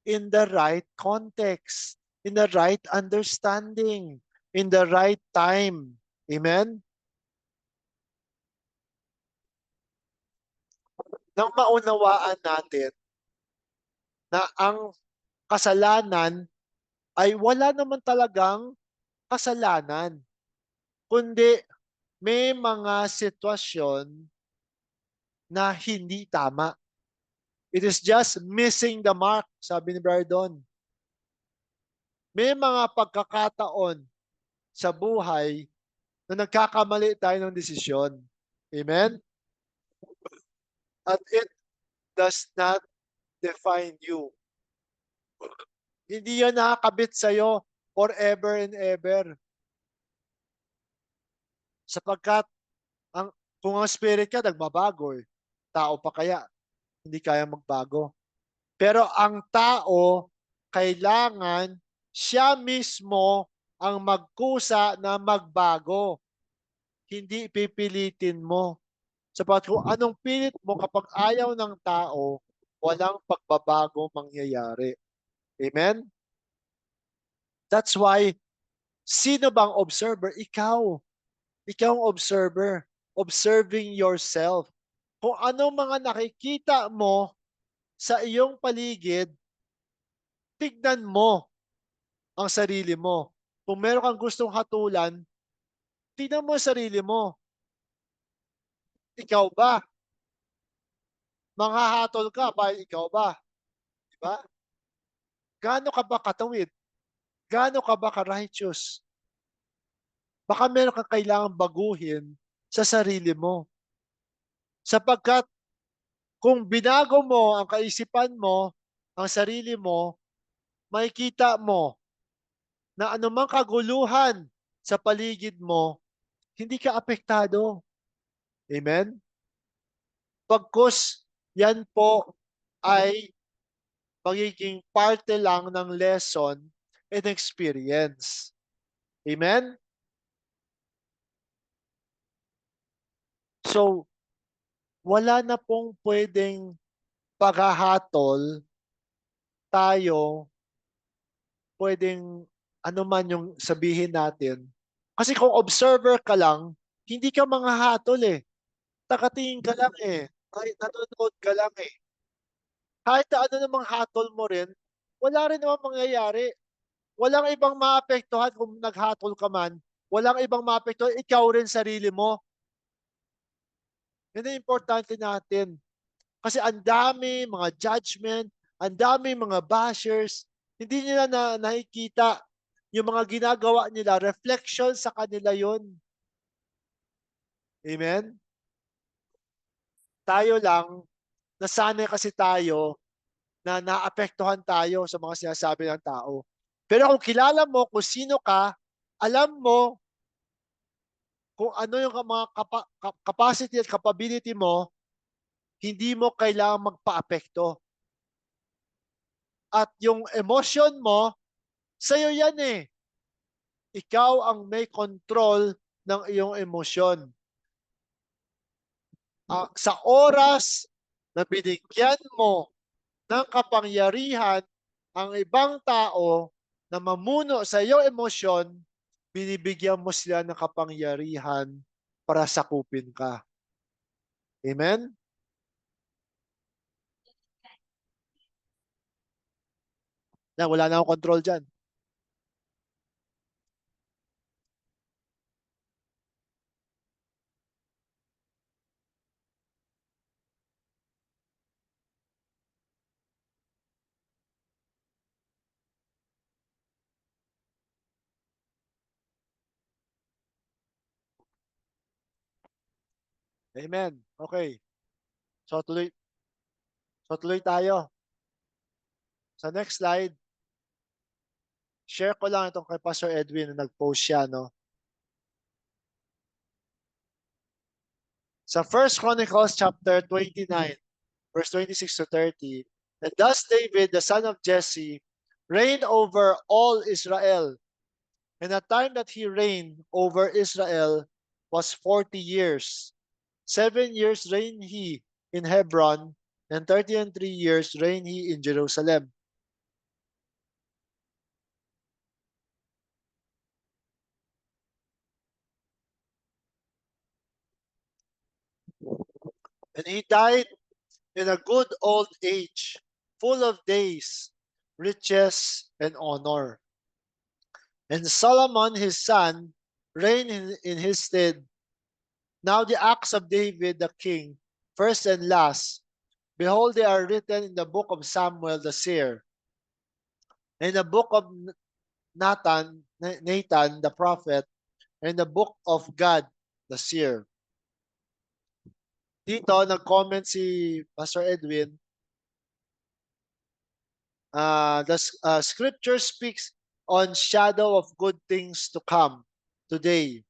in the right context, in the right understanding, in the right time. Amen? Nang maunawaan natin na ang kasalanan ay wala naman talagang kasalanan, kundi may mga sitwasyon na hindi tama. It is just missing the mark, sabi ni Bardon. May mga pagkakataon sa buhay na nagkakamali tayo ng desisyon. Amen? At it does not define you. Hindi yan nakakabit sa'yo forever and ever. Sapagkat kung ang spirit ka, nagbabago Tao pa kaya, hindi kaya magbago. Pero ang tao, kailangan siya mismo ang magkusa na magbago. Hindi pipilitin mo. Sapagkat kung anong pilit mo kapag ayaw ng tao, walang pagbabago mangyayari. Amen? That's why, sino bang observer? Ikaw. Ikaw ang observer. Observing yourself. Kung ano mga nakikita mo sa iyong paligid, tignan mo ang sarili mo. Kung meron kang gustong hatulan, tignan mo ang sarili mo. Ikaw ba? Manghahatol ka ba? Ikaw ba? Diba? Gaano ka ba katawid? Gaano ka ba ka-righteous? Baka meron kang kailangang baguhin sa sarili mo. Sapagkat kung binago mo ang kaisipan mo, ang sarili mo, makikita mo na anumang kaguluhan sa paligid mo, hindi ka apektado. Amen? Pagkus yan po ay magiging parte lang ng lesson and experience. Amen? So, wala na pong pwedeng paghahatol tayo, pwedeng ano man yung sabihin natin. Kasi kung observer ka lang, hindi ka manghahatol Nakatingin ka lang eh. Kahit nanonood ka lang eh. Kahit na ano namang hatol mo rin, wala rin namang mangyayari. Walang ibang maapektuhan kung naghatol ka man. Walang ibang maapektuhan, ikaw rin sarili mo. Yan ang importante natin. Kasi ang dami mga judgment, ang dami mga bashers, hindi nila nakikita yung mga ginagawa nila, reflection sa kanila yon. Amen? Tayo lang, nasanay kasi tayo na naapektuhan tayo sa mga sinasabi ng tao. Pero kung kilala mo kung sino ka, alam mo kung ano yung mga capacity at capability mo, hindi mo kailangang magpa-apekto. At yung emotion mo, sa'yo yan eh. Ikaw ang may control ng iyong emosyon. Sa oras na binigyan mo ng kapangyarihan ang ibang tao na mamuno sa iyong emosyon, binibigyan mo sila ng kapangyarihan para sakupin ka. Amen? Na, wala na akong control dyan. Amen. Okay. So tuloy tayo. Sa next slide, share ko lang itong kay Pastor Edwin na nag-post siya, no? Sa 1 Chronicles chapter 29, verse 26 to 30, and thus David, the son of Jesse, reigned over all Israel. And the time that he reigned over Israel was 40 years. 7 years reigned he in Hebron, and 33 years reigned he in Jerusalem. And he died in a good old age, full of days, riches, and honor. And Solomon his son reigned in his stead. Now the acts of David the king, first and last, behold, they are written in the book of Samuel the seer, in the book of Nathan the prophet, and the book of Gad the seer. Dito nag-comment si Pastor Edwin, the scripture speaks on shadow of good things to come today.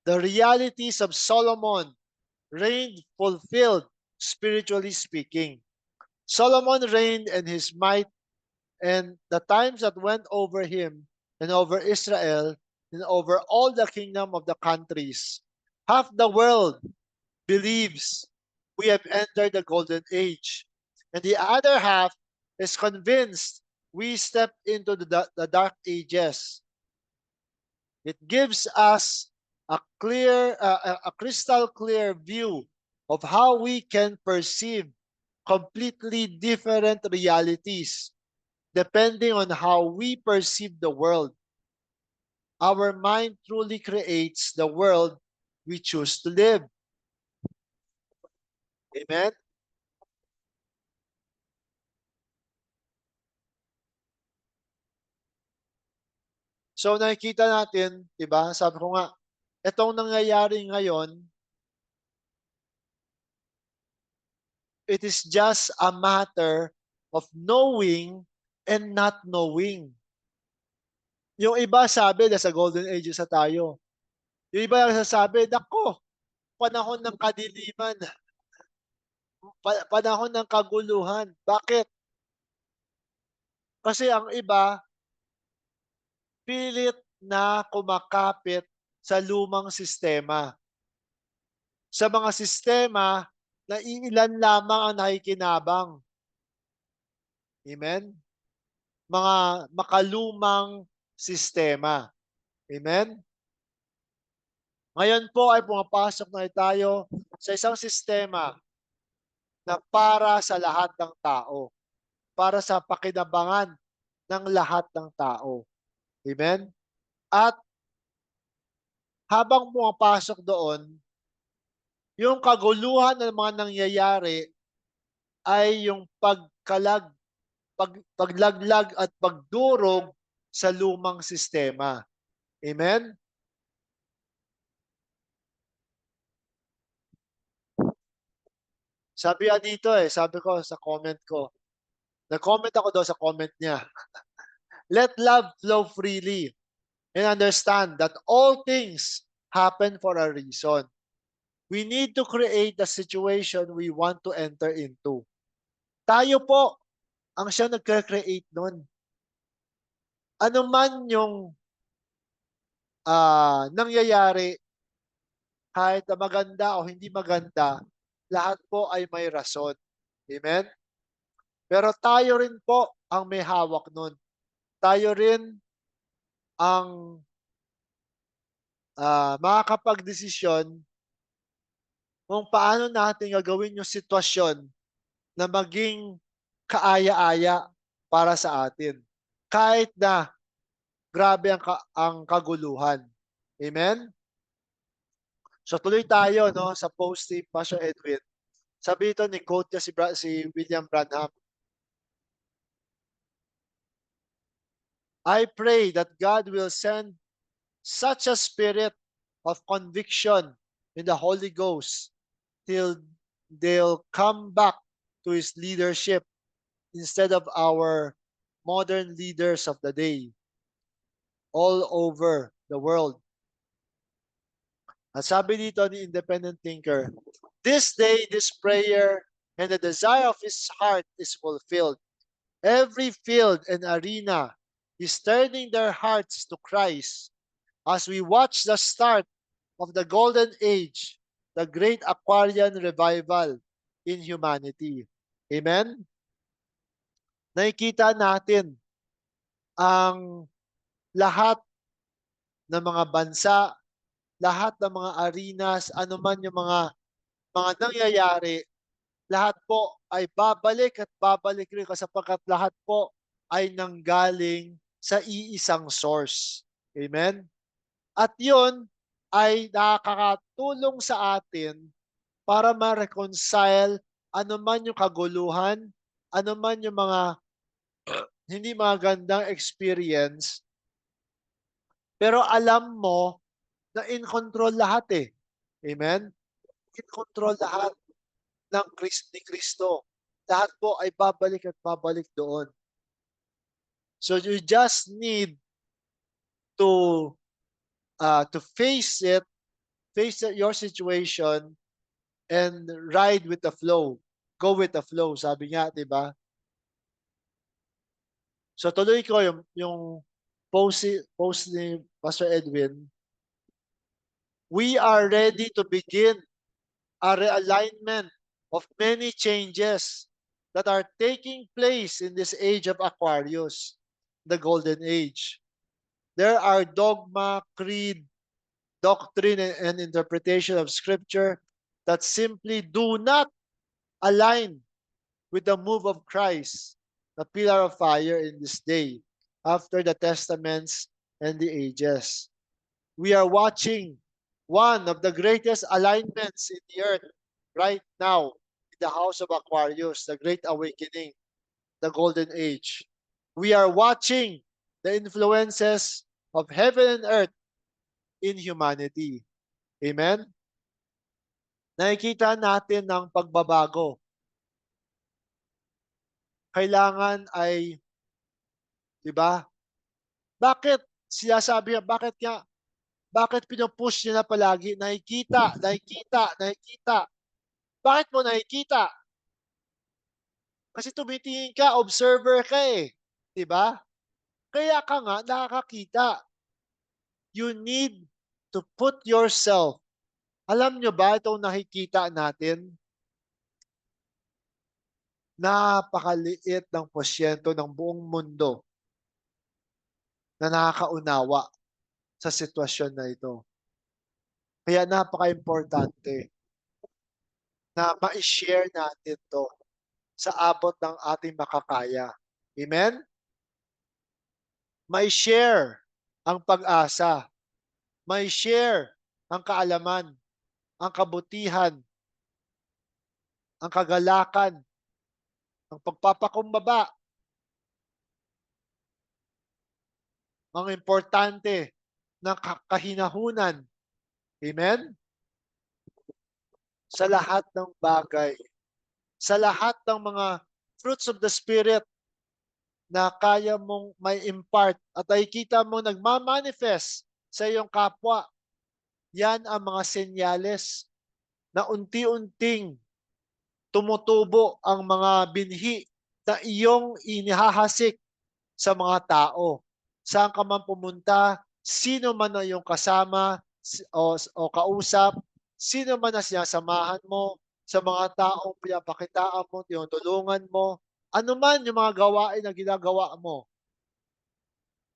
The realities of Solomon reigned fulfilled, spiritually speaking. Solomon reigned in his might, and the times that went over him and over Israel and over all the kingdom of the countries. Half the world believes we have entered the golden age, and the other half is convinced we step into the dark ages. It gives us a crystal clear view of how we can perceive completely different realities depending on how we perceive the world. Our mind truly creates the world we choose to live. Amen? So nakikita natin, 'di ba? Sabi ko nga, itong nangyayari ngayon, it is just a matter of knowing and not knowing. Yung iba sabi, nasa golden ages na tayo. Yung iba nagsasabi, nako, panahon ng kadiliman, panahon ng kaguluhan. Bakit? Kasi ang iba, pilit na kumakapit sa lumang sistema. Sa mga sistema na iilan lamang ang nakikinabang. Amen? Mga makalumang sistema. Amen? Ngayon po ay pumapasok na tayo sa isang sistema na para sa lahat ng tao, para sa pakinabangan ng lahat ng tao. Amen? At habang pumapasok doon, yung kaguluhan ng mga nangyayari ay yung paglaglag at pagdurog sa lumang sistema. Amen? Sabi dito sabi ko sa comment ko, nag-comment ako daw sa comment niya. Let love flow freely and understand that all things happen for a reason. We need to create the situation we want to enter into. Tayo po ang siya nagkre-create nun. Ano man yung nangyayari, kahit na maganda o hindi maganda, lahat po ay may rason. Amen? Pero tayo rin po ang may hawak nun. Tayo rin ang makakapagdesisyon kung paano natin gagawin yung sitwasyon na maging kaaya-aya para sa atin. Kahit na grabe ang kaguluhan. Amen? So tuloy tayo no sa post ni Pastor Edwin. Sabi ito ni quote niya si William Branham. I pray that God will send such a spirit of conviction in the Holy Ghost till they'll come back to His leadership instead of our modern leaders of the day all over the world. At sabi dito ni independent thinker, this day, this prayer, and the desire of his heart is fulfilled. Every field and arena is turning their hearts to Christ as we watch the start of the golden age, the great Aquarian revival in humanity. Amen? Nakikita natin ang lahat ng mga bansa, lahat ng mga arenas, anuman yung mga nangyayari, lahat po ay babalik at babalik rin sapagkat lahat po ay nanggaling sa iisang source. Amen? At yun ay nakakatulong sa atin para ma-reconcile anuman yung kaguluhan, anuman yung mga hindi magandang experience, pero alam mo na in control lahat eh. Amen? In control lahat ni Kristo. Lahat po ay babalik at babalik doon. So you just need to face your situation and ride with the flow. Go with the flow, sabi nga, 'di ba? So tuloy ko yung post ni Pastor Edwin. We are ready to begin a realignment of many changes that are taking place in this age of Aquarius, the golden age. There are dogma, creed, doctrine, and interpretation of scripture that simply do not align with the move of Christ, the pillar of fire in this day, after the testaments and the ages. We are watching one of the greatest alignments in the earth right now in the house of Aquarius, the Great Awakening, the Golden Age. We are watching the influences of heaven and earth in humanity. Amen? Nakikita natin ng pagbabago. Kailangan ay, di ba? Bakit sinasabi niya, bakit pinupush niya na palagi? Nakikita, nakikita, nakikita. Bakit mo nakikita? Kasi tumitingin ka, observer ka eh. Di ba? Kaya ka nga nakakakita. You need to put yourself. Alam nyo ba itong nakikita natin? Napakaliit ng porsyento ng buong mundo na nakakaunawa sa sitwasyon na ito. Kaya napaka-importante na ma-share natin 'to sa abot ng ating makakaya. Amen? Mai-share ang pag-asa, mai-share ang kaalaman, ang kabutihan, ang kagalakan, ang pagpapakumbaba, ang importante ng kahinahunan. Amen? Sa lahat ng bagay, sa lahat ng mga fruits of the Spirit na kaya mong may impart at nakikita mo nagmamanifest sa iyong kapwa, yan ang mga senyales na unti-unting tumutubo ang mga binhi na iyong inihahasik sa mga tao. Saan ka man pumunta, sino man ang iyong kasama o kausap, sino man ang sinasamahan mo, sa mga taong pinapakitaan mo, tinutulungan mo, ano man yung mga gawain na ginagawa mo.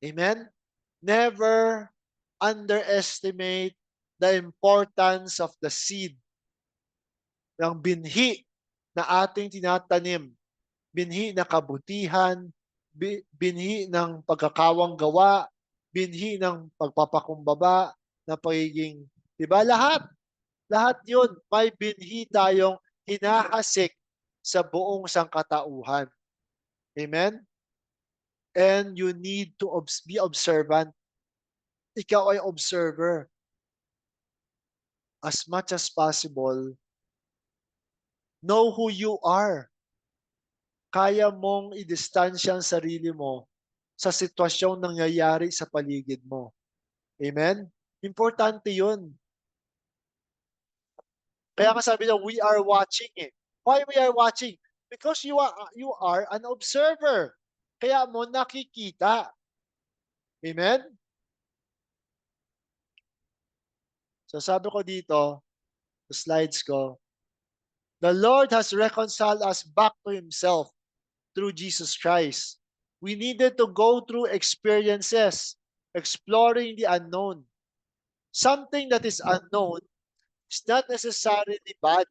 Amen? Never underestimate the importance of the seed, ng binhi na ating tinatanim, binhi na kabutihan, binhi ng pagkakawang gawa, binhi ng pagpapakumbaba, na pagiging, di ba? Lahat yun, may binhi tayong hinahasik sa buong sangkatauhan. Amen? And you need to be observant. Ikaw ay observer. As much as possible, know who you are. Kaya mong i-distansya ang sarili mo sa sitwasyong nangyayari sa paligid mo. Amen? Importante yun. Kaya nga sabi niya, we are watching eh. Why we are watching? Because you are an observer. Kaya mo nakikita. Amen? So sabi ko dito, sa slides ko, the Lord has reconciled us back to Himself through Jesus Christ. We needed to go through experiences, exploring the unknown. Something that is unknown is not necessarily bad.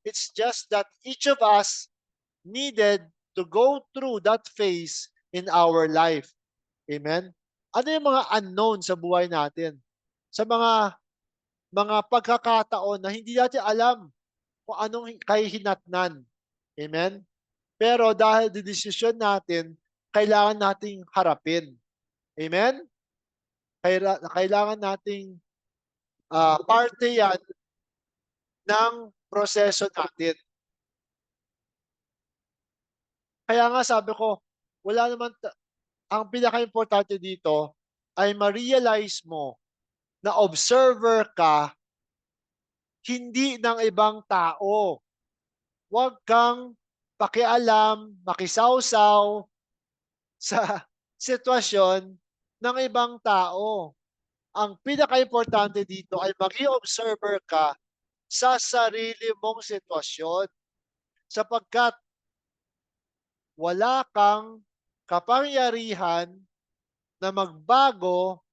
It's just that each of us needed to go through that phase in our life. Amen? Ano yung mga unknown sa buhay natin? Sa mga pagkakataon na hindi natin alam kung anong kahihinatnan. Amen? Pero dahil desisyon natin, kailangan nating harapin. Amen? Kailangan nating parte yan ng proseso natin. Kaya nga sabi ko, wala naman, ang pinaka-importante dito ay ma-realize mo na observer ka, hindi ng ibang tao. Huwag kang pakialam, makisawsaw sa sitwasyon ng ibang tao. Ang pinaka-importante dito ay maging observer ka sa sarili mong sitwasyon, sapagkat wala kang kapangyarihan na magbago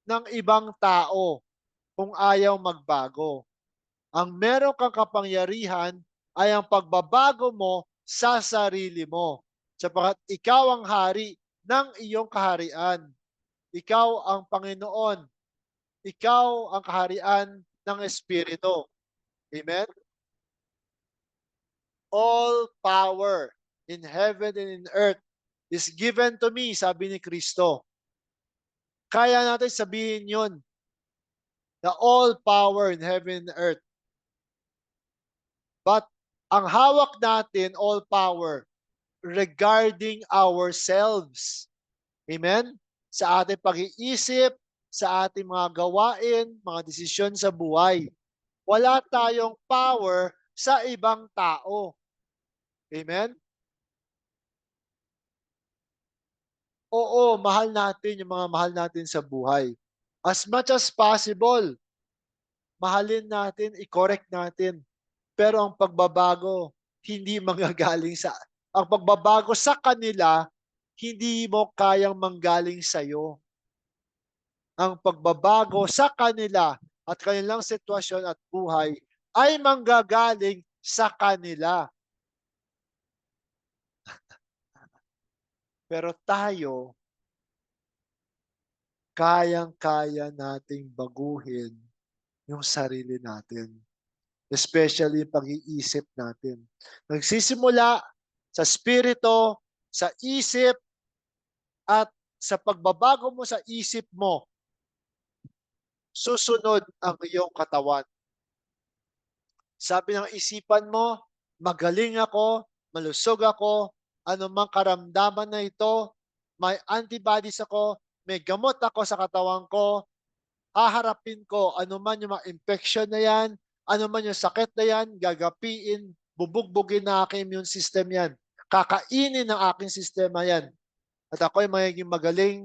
ng ibang tao kung ayaw magbago. Ang meron kang kapangyarihan ay ang pagbabago mo sa sarili mo, sapagkat ikaw ang hari ng iyong kaharian. Ikaw ang Panginoon. Ikaw ang kaharian ng Espiritu. Amen? All power in heaven and in earth is given to me, sabi ni Kristo. Kaya natin sabihin yun, na all power in heaven and earth. But ang hawak natin, all power, regarding ourselves. Amen? Sa ating pag-iisip, sa ating mga gawain, mga desisyon sa buhay. Wala tayong power sa ibang tao. Amen? Oo, mahal natin yung mga mahal natin sa buhay. As much as possible, mahalin natin, i-correct natin. Pero ang pagbabago, hindi manggagaling ang pagbabago sa kanila, hindi mo kayang manggaling sa iyo. Ang pagbabago sa kanila at kanilang sitwasyon at buhay ay manggagaling sa kanila. Pero tayo, kayang-kaya nating baguhin yung sarili natin, especially yung pag-iisip natin. Nagsisimula sa spirito, sa isip, at sa pagbabago mo sa isip mo, susunod ang iyong katawan. Sabi ng isipan mo, magaling ako, malusog ako, anumang karamdaman na ito, may antibodies ako, may gamot ako sa katawan ko, haharapin ko anuman yung mga infection na yan, anuman yung sakit na yan, gagapiin, bubugbugin na aking immune system yan. Kakainin ng aking sistema yan. At ako ay magiging magaling,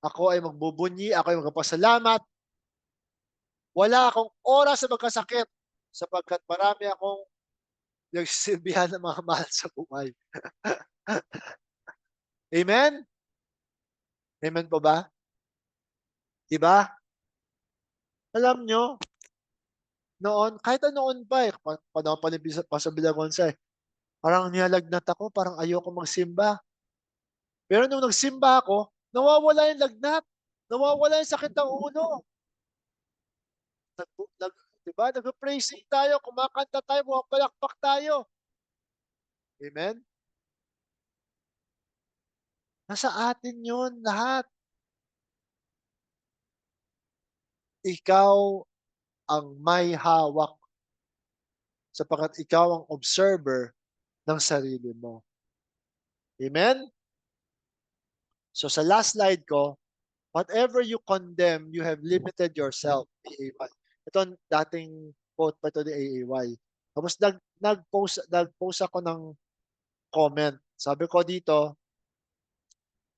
ako ay magbubunyi, ako ay magpasalamat. Wala akong oras sa magkasakit sapagkat marami akong nagsisilbihan ng mga mahal sa buhay. Amen? Amen po ba? Diba? Alam nyo, noon, kahit noon pa panahon pa ni Pastor Villagonza parang nilalagnat ako, parang ayoko magsimba. Pero nung nagsimba ako, nawawala yung lagnat. Nawawala yung sakit ng ulo. Nag, nag, diba? Nag-praising tayo, kumakanta tayo, pumapalakpak tayo. Amen? Nasa atin yun lahat. Ikaw ang may hawak sapagkat ikaw ang observer ng sarili mo. Amen? So sa last slide ko, whatever you condemn, you have limited yourself. AAY. Ito ang dating quote pa ito ni AAY. Tapos nag-post ako ng comment. Sabi ko dito,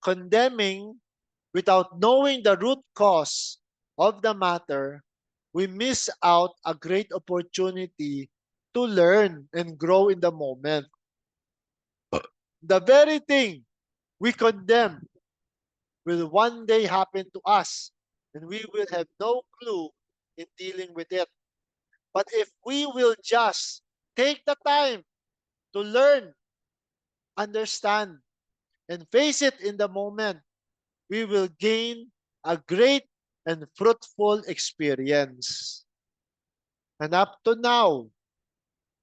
condemning without knowing the root cause of the matter, we miss out a great opportunity to learn and grow in the moment. The very thing we condemn will one day happen to us, and we will have no clue in dealing with it. But if we will just take the time to learn, understand, and face it in the moment, we will gain a great and fruitful experience. And up to now,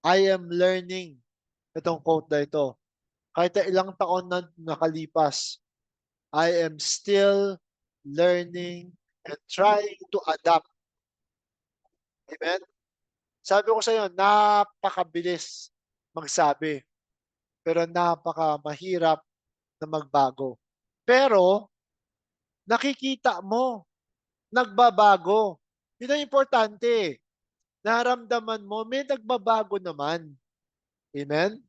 I am learning itong quote na ito. Kahit na ilang taon na nakalipas, I am still learning and trying to adapt. Amen? Sabi ko sa iyo, napakabilis magsabi, pero napakamahirap na magbago. Pero nakikita mo, nagbabago. Yun ang importante. Naramdaman mo, may nagbabago naman. Amen?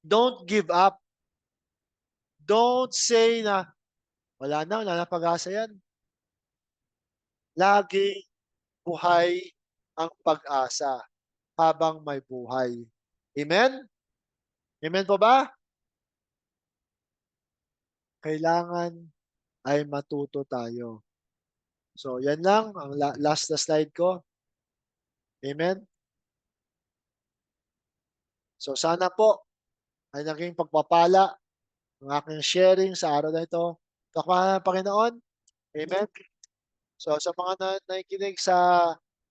Don't give up. Don't say na, wala na pag-asa yan. Laging buhay ang pag-asa habang may buhay. Amen? Amen po ba? Kailangan ay matuto tayo. So, yan lang ang last na slide ko. Amen? So, sana po ay naging pagpapala ang aking sharing sa araw na ito. Takpan ng Panginoon. Amen? So, sa mga nakikinig sa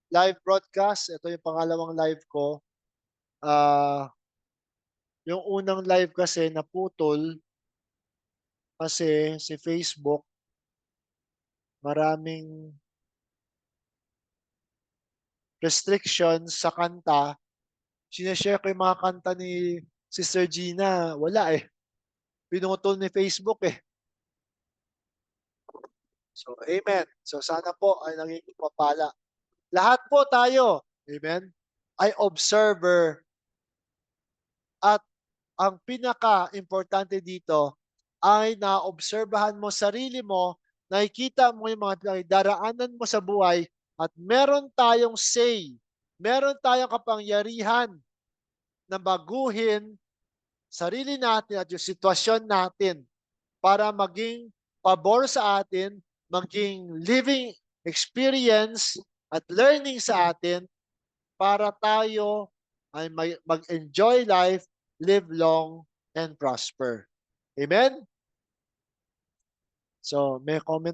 live broadcast, ito yung pangalawang live ko. Yung unang live kasi naputol kasi si Facebook maraming restrictions sa kanta. Sineshare ko yung mga kanta ni Sister Gina. Wala eh. Pinutol ni Facebook eh. So, amen. So, sana po ay naging papala. Lahat po tayo, amen, ay observer. At ang pinaka-importante dito ay naobserbahan mo sarili mo, nakikita mo yung mga daraanan mo sa buhay at meron tayong say, meron tayong kapangyarihan na baguhin sarili natin at yung sitwasyon natin para maging pabor sa atin, maging living experience at learning sa atin para tayo ay mag-enjoy life, live long, and prosper. Amen? So, may comment